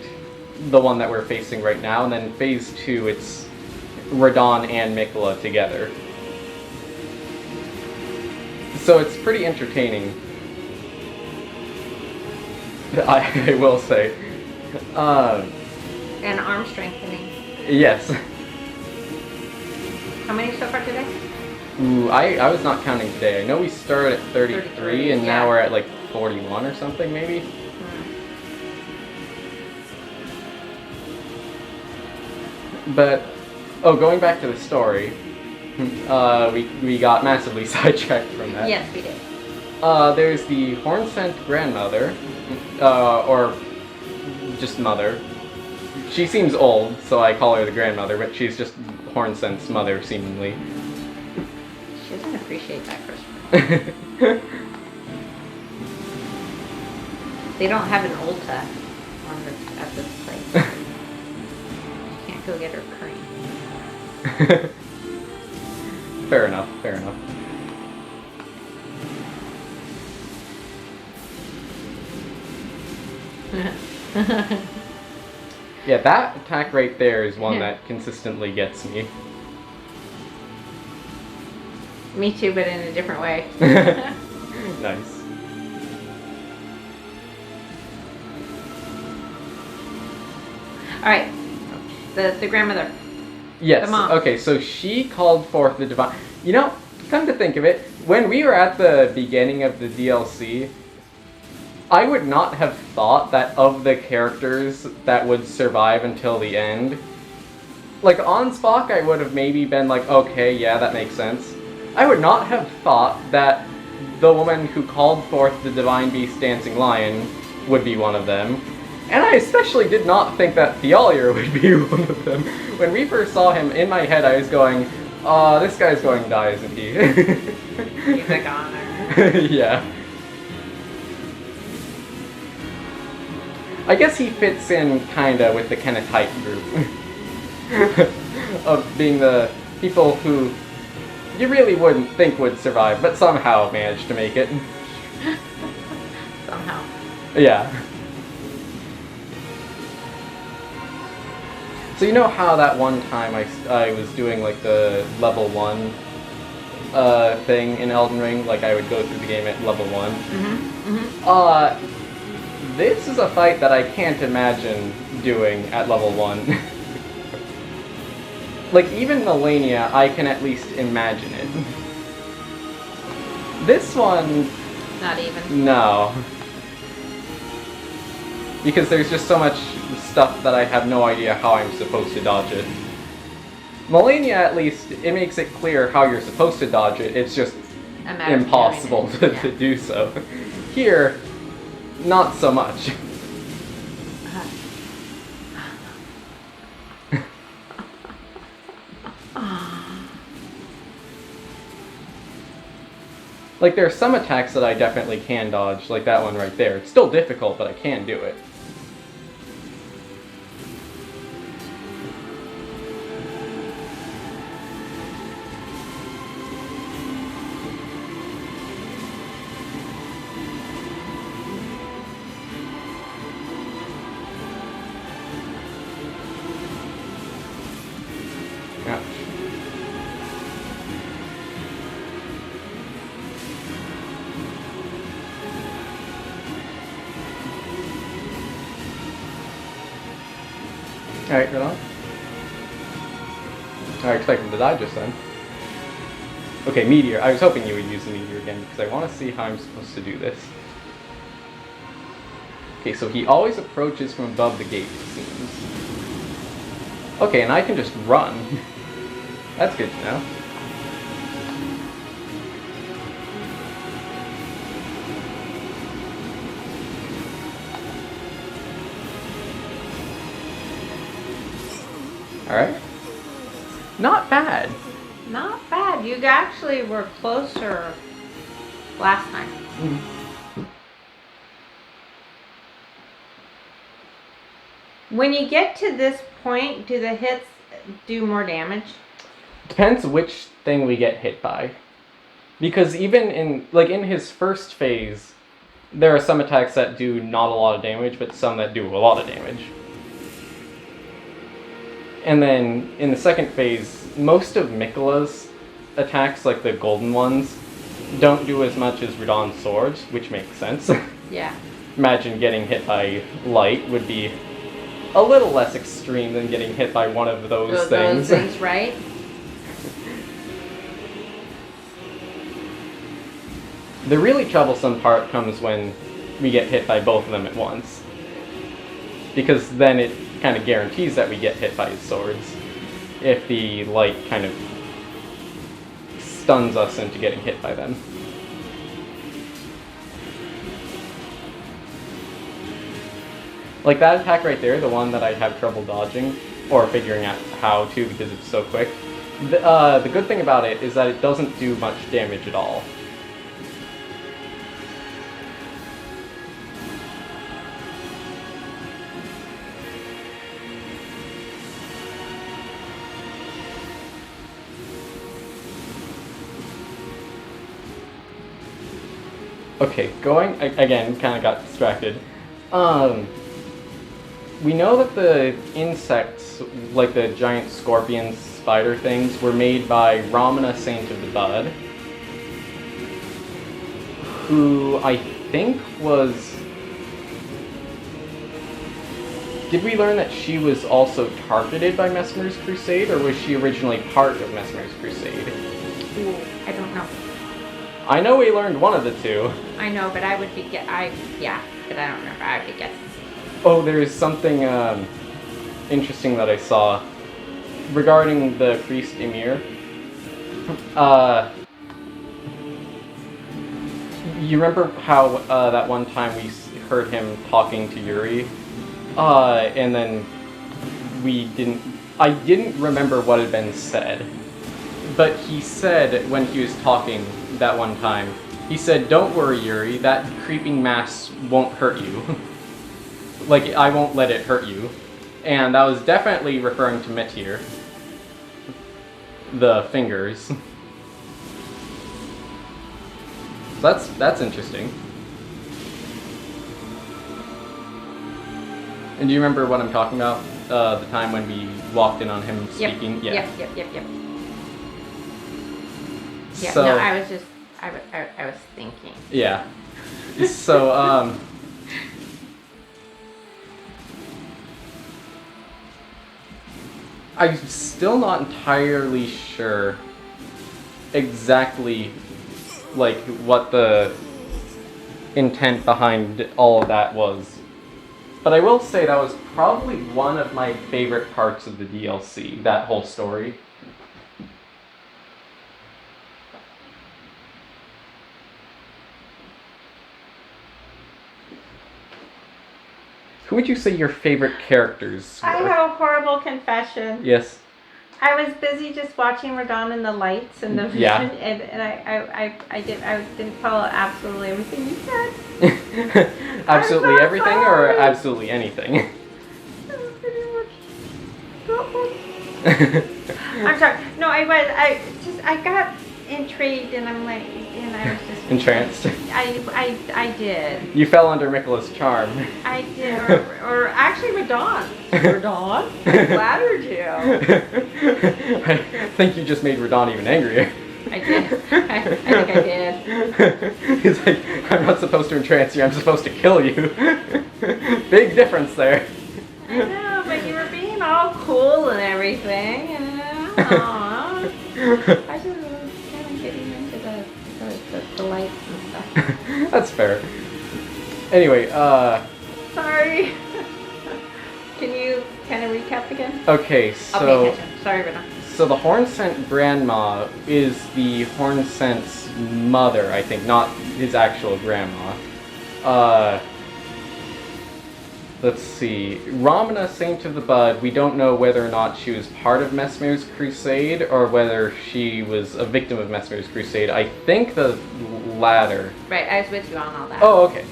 The one that we're facing right now, and then phase 2, it's Radahn and Miquella together. So it's pretty entertaining. I will say. And arm strengthening. Yes. How many so far today? Ooh, I was not counting today. I know we started at 33 and now yeah. we're at like 41 or something maybe. But, oh, going back to the story, we got massively sidetracked from that. Yes, we did. There's the Horn-Sent grandmother, or just mother. She seems old, so I call her the grandmother, but she's just Horn-Sent's mother, seemingly. She doesn't appreciate that Christmas. They don't have an Ulta at this place. You can't go get her cream. Fair enough, fair enough. Yeah, that attack right there is one that consistently gets me. Me too, but in a different way. Nice. Alright, the grandmother. Yes, The mom. okay, so she called forth the divine... You know, come to think of it, when we were at the beginning of the DLC, I would not have thought that of the characters that would survive until the end, like on Spock I would have maybe been like, okay, yeah, that makes sense. I would not have thought that the woman who called forth the Divine Beast Dancing Lion would be one of them. And I especially did not think that Thialier would be one of them. When we first saw him, in my head I was going, this guy's going to die, isn't he? He's a goner. Yeah. I guess he fits in kinda with the kinda tight group of being the people who you really wouldn't think would survive, but somehow managed to make it. Somehow. Yeah. So you know how that one time I was doing like the level 1 thing in Elden Ring? Like I would go through the game at level 1? This is a fight that I can't imagine doing at level 1. Like even Melania, I can at least imagine it. This one... Not even. No. Because there's just so much stuff that I have no idea how I'm supposed to dodge it. Melania, at least, it makes it clear how you're supposed to dodge it, it's just impossible to do so. Here, not so much. Like, there are some attacks that I definitely can dodge, like that one right there. It's still difficult, but I can do it. Ouch. Alright, Radahn. I expect him to die just then. Okay, Meteor. I was hoping you would use the Meteor again, because I want to see how I'm supposed to do this. Okay, so he always approaches from above the gate, it seems. Okay, and I can just run. That's good to know. Alright. Not bad. Not bad. You actually were closer last time. When you get to this point, do the hits do more damage? Depends which thing we get hit by. Because even in his first phase, there are some attacks that do not a lot of damage, but some that do a lot of damage. And then in the second phase, most of Miquella's attacks, like the golden ones, don't do as much as Radahn's swords, which makes sense. Yeah. Imagine getting hit by light would be a little less extreme than getting hit by one of those things. Those things, right? The really troublesome part comes when we get hit by both of them at once. Because then it kind of guarantees that we get hit by his swords. If the light kind of stuns us into getting hit by them. Like that attack right there, the one that I have trouble dodging, or figuring out how to because it's so quick. The good thing about it is that it doesn't do much damage at all. Okay, going again, kind of got distracted. We know that the insects, like the giant scorpion spider things, were made by Ramana, Saint of the Bud, who I think was... Did we learn that she was also targeted by Mesmer's Crusade, or was she originally part of Mesmer's Crusade? Ooh, I don't know. I know we learned one of the two. I know, but I would be but I don't remember. I would be guessing. Oh, there's something interesting that I saw regarding the priest Emir. You remember how that one time we heard him talking to Yuri? And then I didn't remember what had been said. But he said, when he was talking that one time, he said, "Don't worry, Yuri, that creeping mass won't hurt you." Like, I won't let it hurt you. And that was definitely referring to Meteor. The fingers. That's interesting. And do you remember what I'm talking about? The time when we walked in on him speaking? Yep. Yeah. Yep. Yeah, So, no, I was thinking. Yeah. So, I'm still not entirely sure exactly, like, what the intent behind all of that was. But I will say that was probably one of my favorite parts of the DLC, that whole story. Who would you say your favorite characters were? I have a horrible confession. Yes. I was busy just watching Radahn and the lights and the Yeah. and I didn't follow absolutely everything you said. Absolutely I'm so everything or sorry. absolutely anything? I'm sorry. No, I got intrigued and I'm like, and I was just Entranced. I did. You fell under Miquella's charm. I did, or actually Radahn. Radahn flattered you. I think you just made Radahn even angrier. I did. I think I did. He's like, I'm not supposed to entrance you, I'm supposed to kill you. Big difference there. I know, but you were being all cool and everything, and I just was kind of getting into the lights and stuff. That's fair. Anyway, Sorry. Can you kind of recap again? okay, I'll pay so attention. Sorry, Radahn. so the Hornsent grandma is the Hornsent's mother, I think, not his actual grandma. Let's see. Ramana, Saint of the Bud, we don't know whether or not she was part of Mesmer's crusade or whether she was a victim of Mesmer's crusade. I think the latter. Right, I was with you on all that. Oh, okay.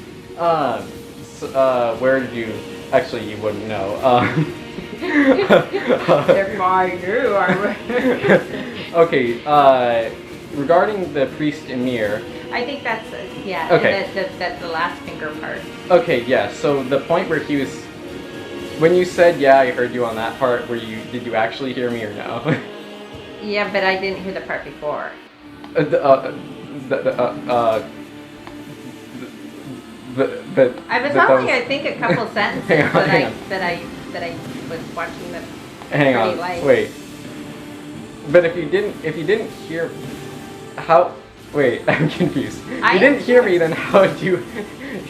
Where did you... Actually, you wouldn't know. If I knew, I would. Okay, regarding the priest Emir... I think that's, yeah, Okay. that's the last finger part. Okay, yeah, so the point where he was... When you said, yeah, I heard you on that part, did you actually hear me or no? Yeah, but I didn't hear the part before. I was only, I think, a couple sentences Hang on, hang on. that I was watching the Hang pretty on, lights. wait. But if you didn't hear... How... Wait, I'm confused. I You didn't am hear too. me, then how did you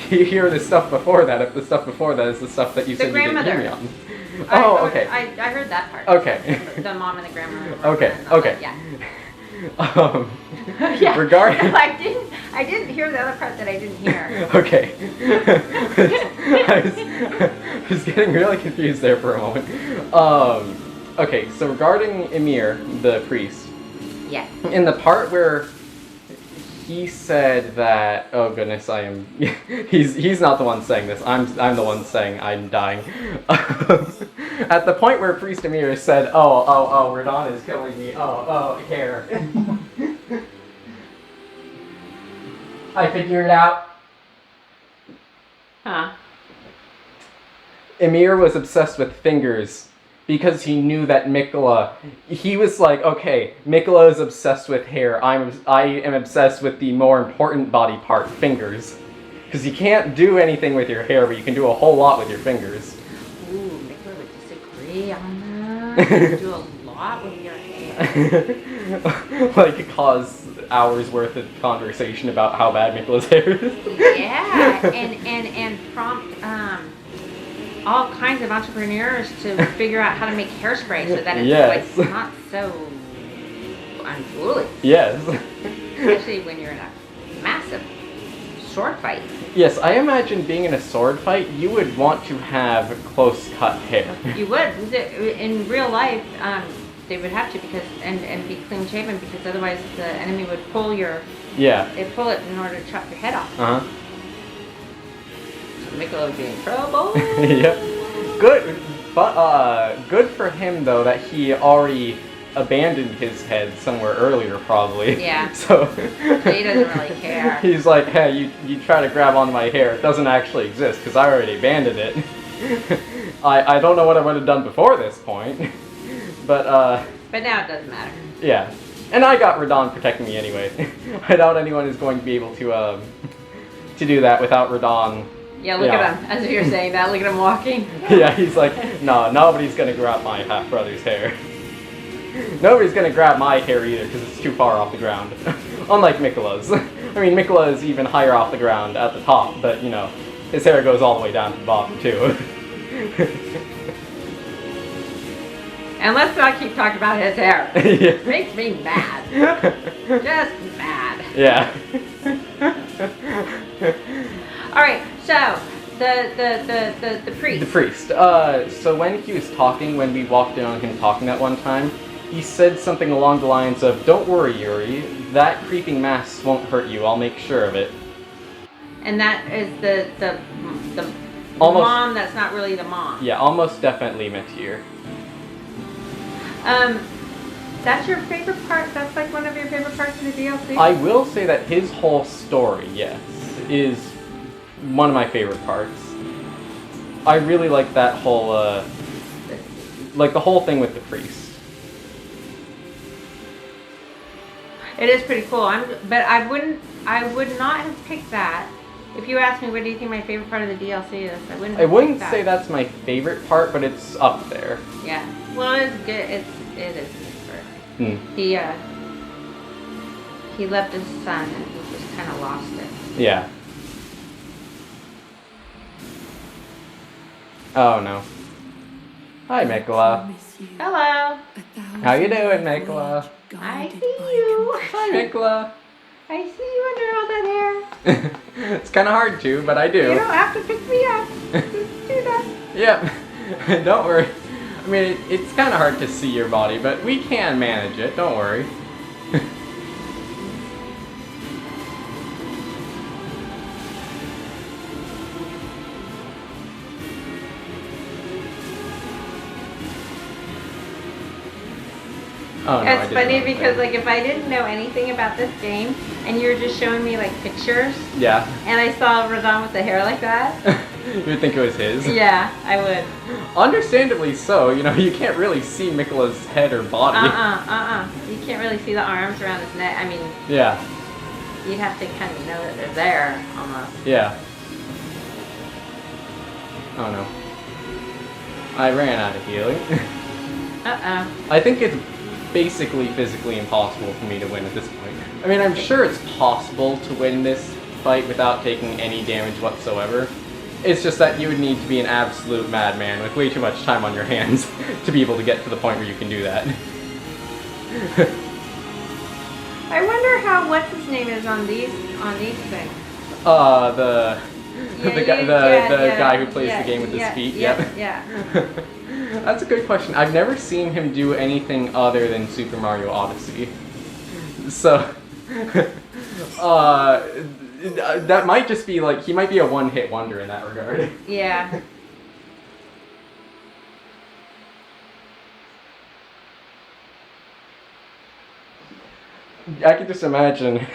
hear the stuff before that, if the stuff before that is the stuff that you The said you didn't hear me grandmother. on? Oh, okay. I heard that part. Okay. The mom and the grandmother. Okay, and all okay. that, Um, Yeah. regarding... I didn't hear the other part that I didn't hear. Okay. I was getting really confused there for a moment. Okay, so regarding Emir, the priest, Yeah. in the part where he said that, oh goodness, I am, he's not the one saying this, I'm the one saying I'm dying. At the point where Priest Emir said, oh, Radahn is killing me, here. I figured it out. Huh. Emir was obsessed with fingers because he knew that Miquella, he was like, okay, Miquella is obsessed with hair. I am obsessed with the more important body part, fingers. Because you can't do anything with your hair, but you can do a whole lot with your fingers. Ooh, Miquella would disagree on that. You do a lot with your hair. Like, cause hours worth of conversation about how bad Miquella's hair is. Yeah, and prompt all kinds of entrepreneurs to figure out how to make hairspray so that it's Yes. like not so unruly. Yes. Especially when you're in a massive sword fight. Yes, I imagine being in a sword fight, you would want to have close cut hair. You would. In real life, they would have to because and be clean shaven because otherwise the enemy would pull your Yeah. they'd pull it in order to chop your head off. Uh-huh. Miquella would be in trouble. Yep. Good, but good for him though that he already abandoned his head somewhere earlier, probably. Yeah. So he doesn't really care. He's like, hey, you try to grab onto my hair. It doesn't actually exist because I already abandoned it. I don't know what I would have done before this point, but now it doesn't matter. Yeah, and I got Radahn protecting me anyway. I doubt anyone is going to be able to do that without Radahn. Yeah, look at him. As you're saying that, look at him walking. Yeah, he's like, no, nobody's gonna grab my half brother's hair. Nobody's gonna grab my hair either because it's too far off the ground. Unlike Miquella's. I mean, Miquella is even higher off the ground at the top, but you know, his hair goes all the way down to the bottom too. And let's not keep talking about his hair. Yeah. Makes me mad. Just mad. Yeah. Alright, so the priest. The priest. So when he was talking, when we walked in on him talking that one time, he said something along the lines of, "Don't worry, Yuri, that creeping mass won't hurt you, I'll make sure of it." And that is the Almost, mom that's not really the mom. Yeah, almost definitely Meteor. That's your favorite part? That's like one of your favorite parts of the DLC? I will say that his whole story, yes, is one of my favorite parts. I really like that whole, like the whole thing with the priest. It is pretty cool. But I would not have picked that. If you asked me what do you think my favorite part of the DLC is, I wouldn't say that's my favorite part, but it's up there. Yeah. Well, it's good. It is good for he left his son and he just kind of lost it. Yeah. Oh no. Hi, Miquella. Hello. How you doing, Miquella? I see you. Hi, Miquella. I see you under all that hair. It's kind of hard to, but I do. You don't have to pick me up. Just do that. Yep. Don't worry. I mean, it's kind of hard to see your body, but we can manage it. Don't worry. Oh, no, it's funny because like if I didn't know anything about this game and you were just showing me like pictures, yeah, and I saw Radahn with the hair like that, you would think it was his. Yeah, I would. Understandably so. You know, you can't really see Miquella's head or body. You can't really see the arms around his neck. I mean, yeah, you'd have to kind of know that they're there almost. Yeah. Oh no. I ran out of healing. I think it's basically physically impossible for me to win at this point. I mean, I'm sure it's possible to win this fight without taking any damage whatsoever. It's just that you would need to be an absolute madman with way too much time on your hands to be able to get to the point where you can do that. I wonder how what's his name is on these things. The guy who plays the game with his feet. Yeah. That's a good question. I've never seen him do anything other than Super Mario Odyssey. So, that might just be like, he might be a one-hit wonder in that regard. Yeah. I can just imagine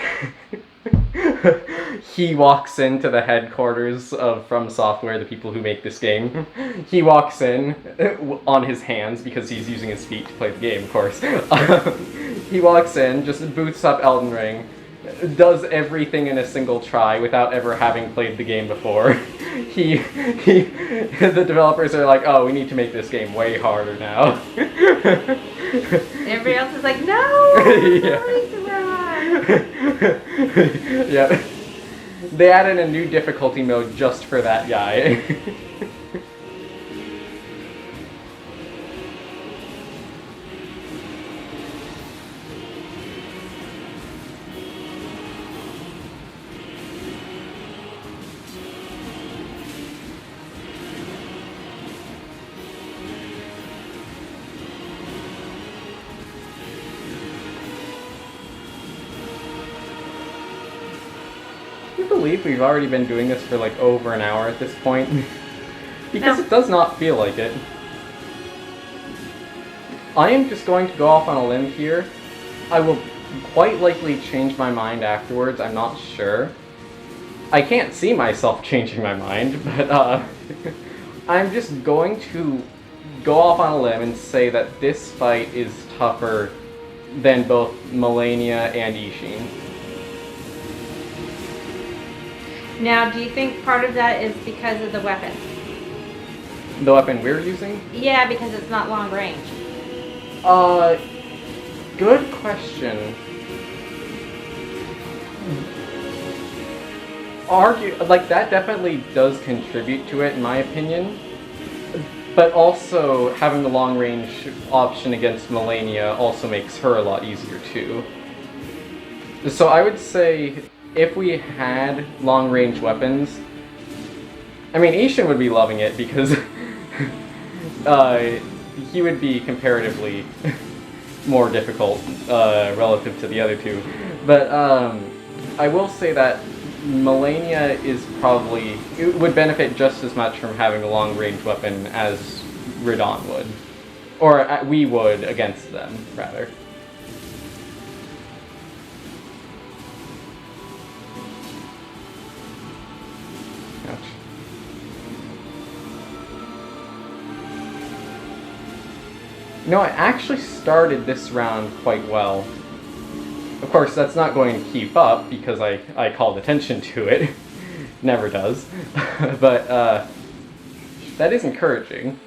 he walks into the headquarters of From Software, the people who make this game. He walks in on his hands because he's using his feet to play the game, of course. He walks in, just boots up Elden Ring, does everything in a single try without ever having played the game before. The developers are like, oh, we need to make this game way harder now. Everybody else is like, no! Yep. They added a new difficulty mode just for that guy. Can you believe we've already been doing this for like over an hour at this point? Because No. it does not feel like it. I am just going to go off on a limb here. I will quite likely change my mind afterwards, I'm not sure. I can't see myself changing my mind, but I'm just going to go off on a limb and say that this fight is tougher than both Malenia and Ishin. Now, do you think part of that is because of the weapon? The weapon we're using? Yeah, because it's not long range. Good question. That definitely does contribute to it, in my opinion. But also, having the long range option against Malenia also makes her a lot easier too. So I would say, if we had long range weapons, I mean, Ishin would be loving it because he would be comparatively more difficult relative to the other two. But I will say that Malenia would benefit just as much from having a long range weapon as Radahn would. Or we would against them, rather. Ouch. No, I actually started this round quite well. Of course, that's not going to keep up because I called attention to it. Never does. But that is encouraging.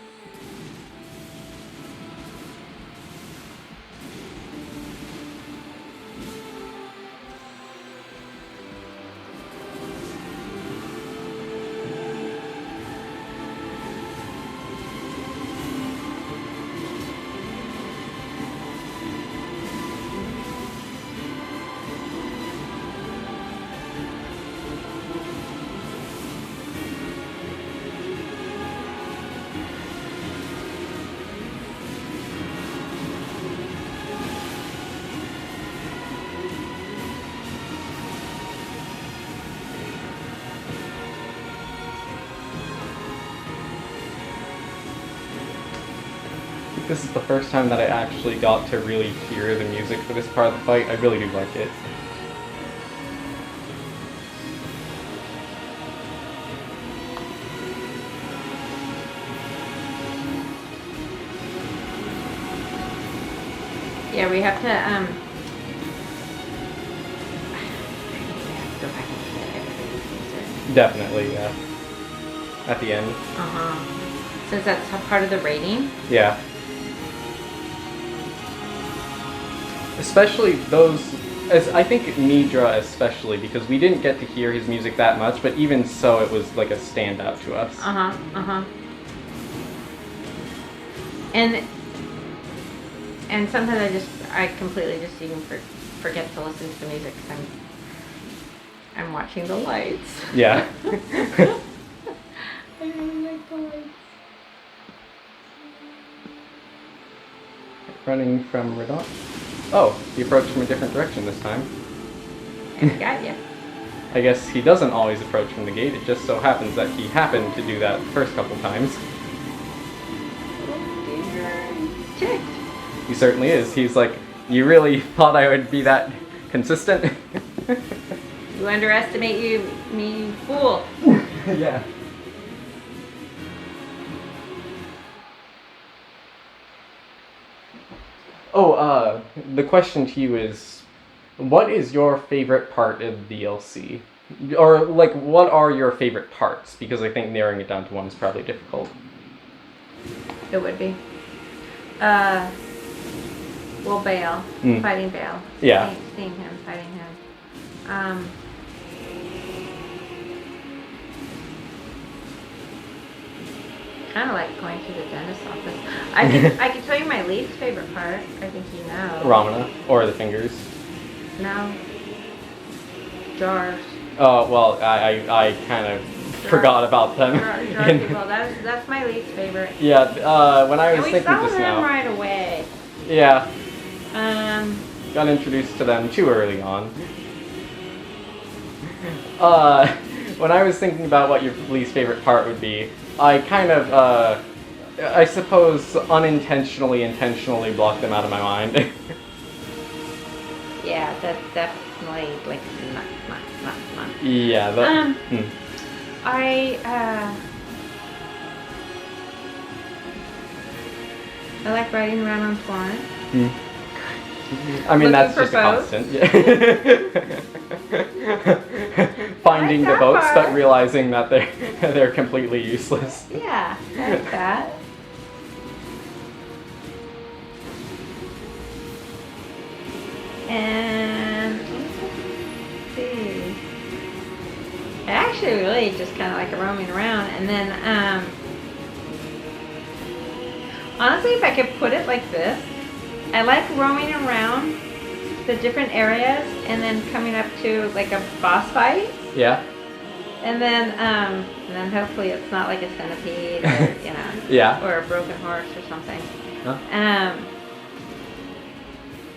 This is the first time that I actually got to really hear the music for this part of the fight. I really do like it. Yeah, we have to, go back and look at everything. Definitely, yeah. At the end. Uh-huh. Since that's a part of the rating. Yeah. Especially those, as I think Nidra especially, because we didn't get to hear his music that much, but even so it was like a standout to us. Uh-huh, uh-huh. And sometimes I completely just even forget to listen to the music because I'm watching the lights. Yeah. I really like the lights. Running from Radahn. Oh, he approached from a different direction this time. And he got you. I guess he doesn't always approach from the gate, it just so happens that he happened to do that the first couple times. Oh dear, he's ticked. He certainly is. He's like, you really thought I would be that consistent? You underestimate me, fool. Yeah. Oh, the question to you is, what is your favorite part of the DLC? Or, like, what are your favorite parts? Because I think narrowing it down to one is probably difficult. It would be. Well, Bale. Fighting Bale. Yeah. Seeing him, fighting him. Kind of like going to the dentist's office. I can tell you my least favorite part. I think you know. Ramana, or the fingers. No. Jars. Oh, well, I kind of forgot about them. Jar people. That's my least favorite. Yeah, when I was And we thinking saw just them now. right away. Yeah, got Um. introduced to them too early on. When I was thinking about what your least favorite part would be, I kind of, I suppose, intentionally blocked them out of my mind. Yeah, that's definitely like not. Yeah, that. I like riding around on Torrent. I mean, Looking that's for just a boats. constant. Yeah. Finding the that boats, part. but realizing that they're completely useless. Yeah, I like that. And let's see. I actually really just kind of like roaming around, and then honestly, if I could put it like this, I like roaming around the different areas and then coming up to like a boss fight, Yeah. and then hopefully it's not like a centipede or Yeah. or a broken horse or something. Huh?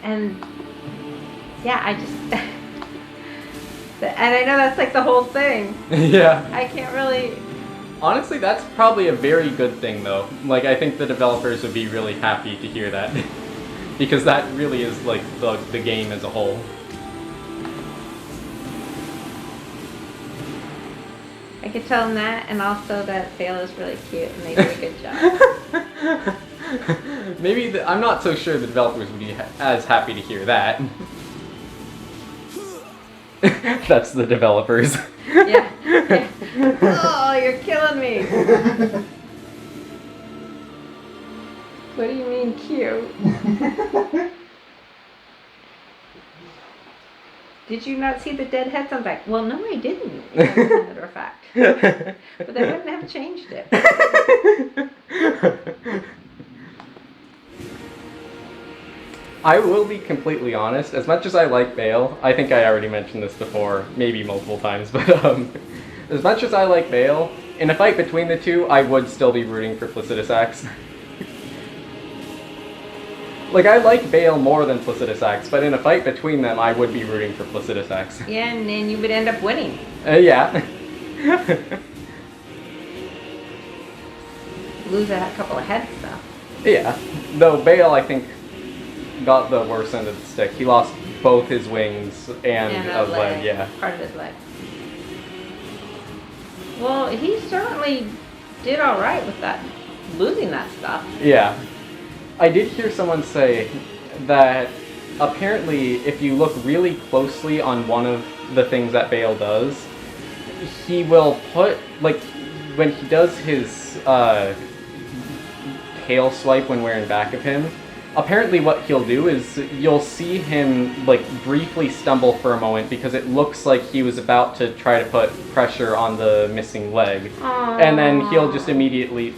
And yeah, I just and I know that's like the whole thing. Yeah. I can't really. Honestly, that's probably a very good thing, though. Like, I think the developers would be really happy to hear that. Because that really is, like, the game as a whole. I could tell them that, and also that Vale is really cute and they do a good job. Maybe I'm not so sure the developers would be as happy to hear that. That's the developers. Yeah. Oh, you're killing me. What do you mean cute? Did you not see the dead heads? I'm like, well, no, I didn't, as a matter of fact. But they wouldn't have changed it. I will be completely honest, as much as I like Bale, I think I already mentioned this before, maybe multiple times, but as much as I like Bale, in a fight between the two, I would still be rooting for Placidus Axe. Like, I like Bale more than Placidus Axe, but in a fight between them, I would be rooting for Placidus Axe. Yeah, and then you would end up winning. Yeah. Lose a couple of heads, though. Yeah. Though Bale, I think, got the worst end of the stick. He lost both his wings and a leg, yeah. Part of his leg. Well, he certainly did all right with that, losing that stuff. Yeah. I did hear someone say that apparently if you look really closely on one of the things that Bale does, he will put, like, when he does his tail swipe when we're in back of him, apparently what he'll do is you'll see him, like, briefly stumble for a moment because it looks like he was about to try to put pressure on the missing leg. Aww. And then he'll just immediately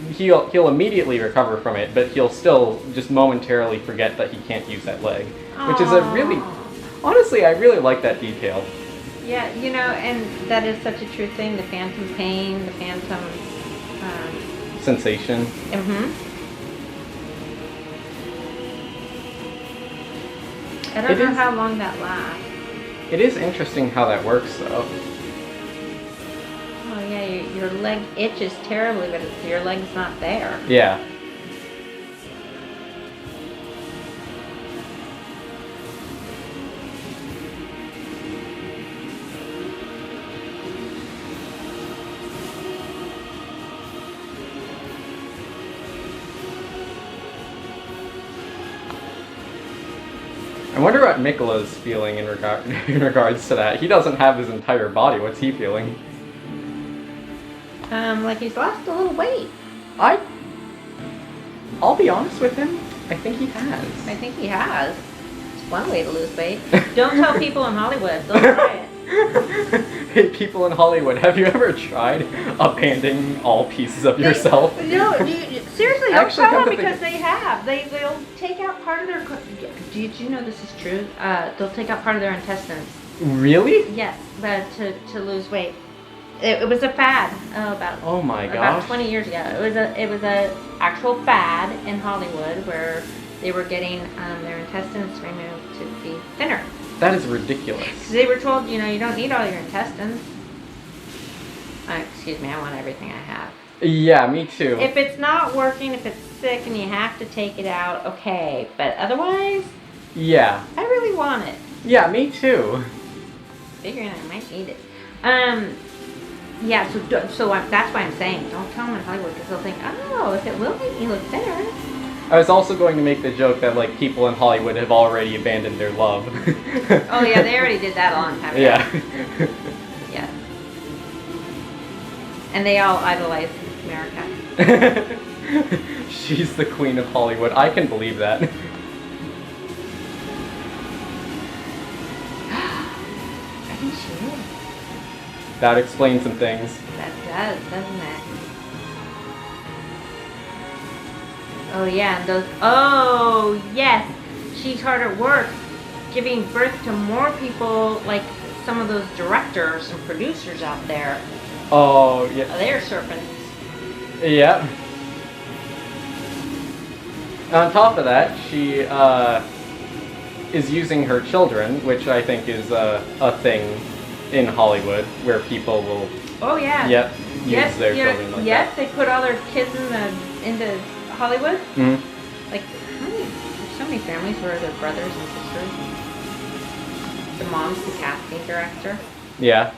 recover from it, but he'll still just momentarily forget that he can't use that leg. Which is a really, honestly, I really like that detail. Yeah, and that is such a true thing, the phantom pain, the phantom Sensation. I don't know how long that lasts. It is interesting how that works, though. Oh yeah, your leg itches terribly, but your leg's not there. Yeah. I wonder what Miquella's feeling in regards to that. He doesn't have his entire body. What's he feeling? Like he's lost a little weight. I'll be honest with him. I think he has. I think he has. It's one way to lose weight. Don't tell people in Hollywood. They'll try it. Hey, people in Hollywood, have you ever tried abandoning all pieces of yourself? No, seriously, don't Actually, tell come them to because think- they have. They'll take out part of their. Did you know this is true? They'll take out part of their intestines. Really? Yes, but to lose weight. It was a fad. Oh my about gosh. 20 years ago. It was a actual fad in Hollywood where they were getting their intestines removed to be thinner. That is ridiculous. 'Cause they were told, you don't need all your intestines. Excuse me, I want everything I have. Yeah, me too. If it's not working, if it's sick and you have to take it out, okay. But otherwise, yeah. I really want it. Yeah, me too. Figuring I might need it. Yeah, so that's why I'm saying, don't tell them in Hollywood because they'll think, oh, if it will make me look better. I was also going to make the joke that like people in Hollywood have already abandoned their love. Oh yeah, they already did that a long time ago. Yeah. Yeah. And they all idolize America. She's the queen of Hollywood. I can believe that. I think she is. That explains some things. That does, doesn't it? Oh yeah, and those. Oh yes, she's hard at work, giving birth to more people, like some of those directors and producers out there. Oh yeah. They're serpents. Yeah. On top of that, she is using her children, which I think is a thing in Hollywood where people will. Oh yeah. Yep. Use their children like yes, that. they put all their kids into Hollywood. Mm-hmm. Like there's so many families where their brothers and sisters. The mom's the casting director. Yeah.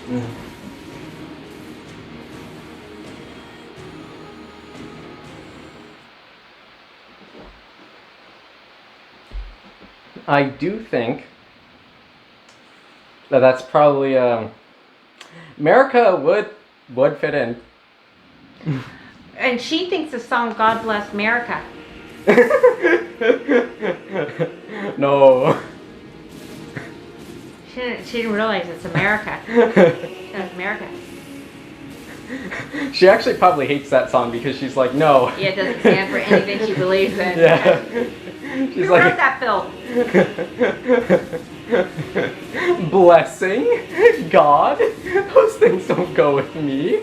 Mm. I do think that that's probably America would fit in. And she thinks the song "God Bless America." No. She didn't realize it's America. It's America. She actually probably hates that song because she's like, no. Yeah, it doesn't stand for anything she believes in. Yeah. She's Who like, wrote that bill? blessing? God? Those things don't go with me.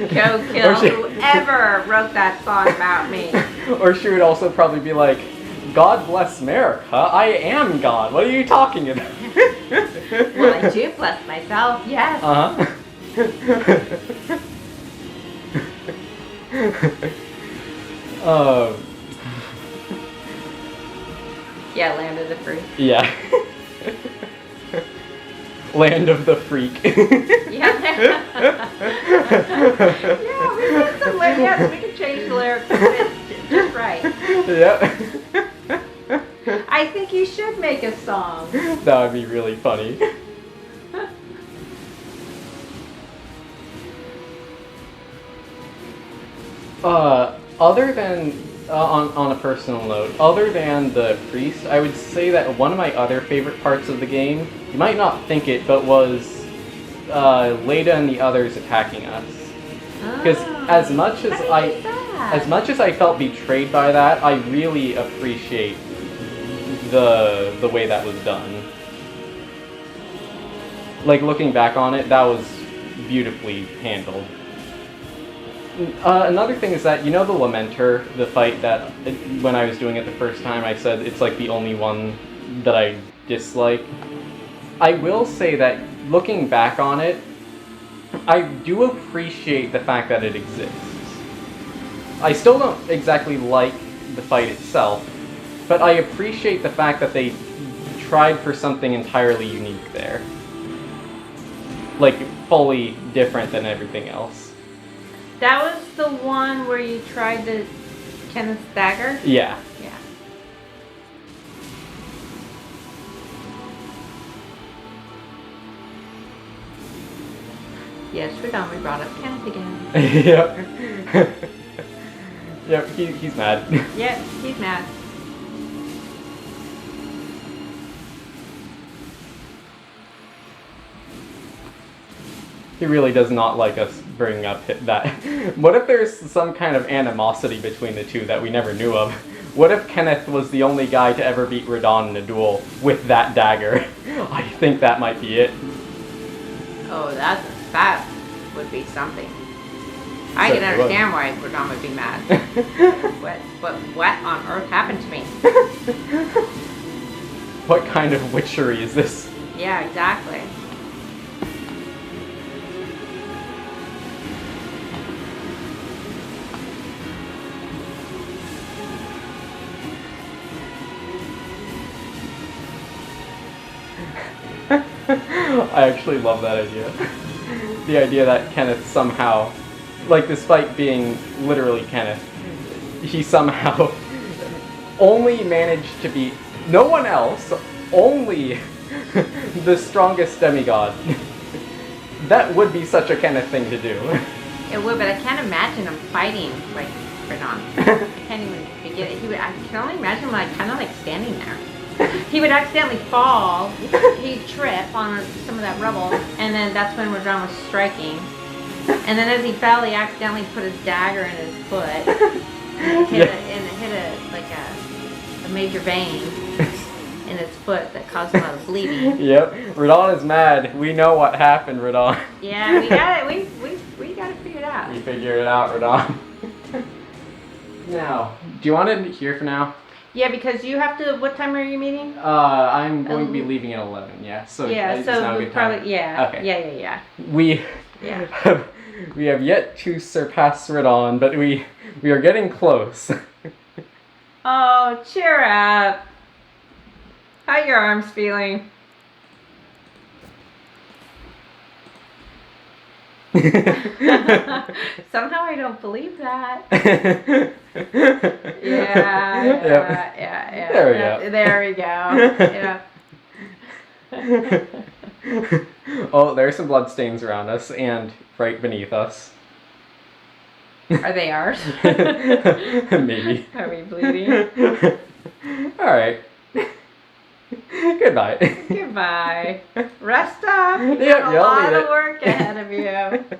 Go kill whoever wrote that song about me. Or she would also probably be like, God bless America. I am God. What are you talking about? Well, I do bless myself, yes. Uh-huh. Yeah, Land of the Free. Yeah. Land of the Freak. Yeah. Yeah, we did some lyrics. Yes, we can change the lyrics. Just right. Yep. I think you should make a song. That would be really funny. Other than, on a personal note, other than the priest, I would say that one of my other favorite parts of the game, you might not think it, but was Leda and the others attacking us. Because as much as I felt betrayed by that, I really appreciate the way that was done. Like, looking back on it, that was beautifully handled. Another thing is that, you know the Lamenter, the fight that, when I was doing it the first time, I said it's like the only one that I dislike? I will say that, looking back on it, I do appreciate the fact that it exists. I still don't exactly like the fight itself, but I appreciate the fact that they tried for something entirely unique there. Like, fully different than everything else. That was the one where you tried the Kenneth dagger? Yeah. Yeah. Yes, Radahn, we brought up Kenneth again. Yep. Yep, he's mad. Yep, he's mad. He really does not like us bringing up that. What if there's some kind of animosity between the two that we never knew of? What if Kenneth was the only guy to ever beat Radahn in a duel with that dagger? I think that might be it. Oh, that would be something. I can understand why Radahn would be mad. But what on earth happened to me? what kind of witchery is this? Yeah, exactly. I actually love that idea. The idea that Kenneth somehow, like despite being literally Kenneth, he somehow only managed to beat no one else, only the strongest demigod. That would be such a Kenneth thing to do. It would, but I can't imagine him fighting like Radahn. I can't even begin it. I can only imagine him like kind of like standing there. He would accidentally fall, he'd trip on some of that rubble, and then that's when Radahn was striking. And then as he fell, he accidentally put his dagger in his foot, and hit a major vein in his foot that caused a lot of bleeding. Yep, Radahn is mad. We know what happened, Radahn. Yeah, we got it. We got it figured out. We figured it out, Radahn. Now, do you want to end it here for now? Yeah, because you have to. What time are you meeting? I'm going to be leaving at 11. Yeah, so yeah, it's now a we good time. probably Okay. Yeah. We have yet to surpass Radahn, but we are getting close. Oh, cheer up! How are your arms feeling? Somehow I don't believe that. Yeah. There we go. There we go. Yeah. Oh, there are some bloodstains around us and right beneath us. Are they ours? Maybe. Are we bleeding? Alright. Goodbye. Goodbye. Rest up. You Yep, got a y'all lot need of it. work ahead of you.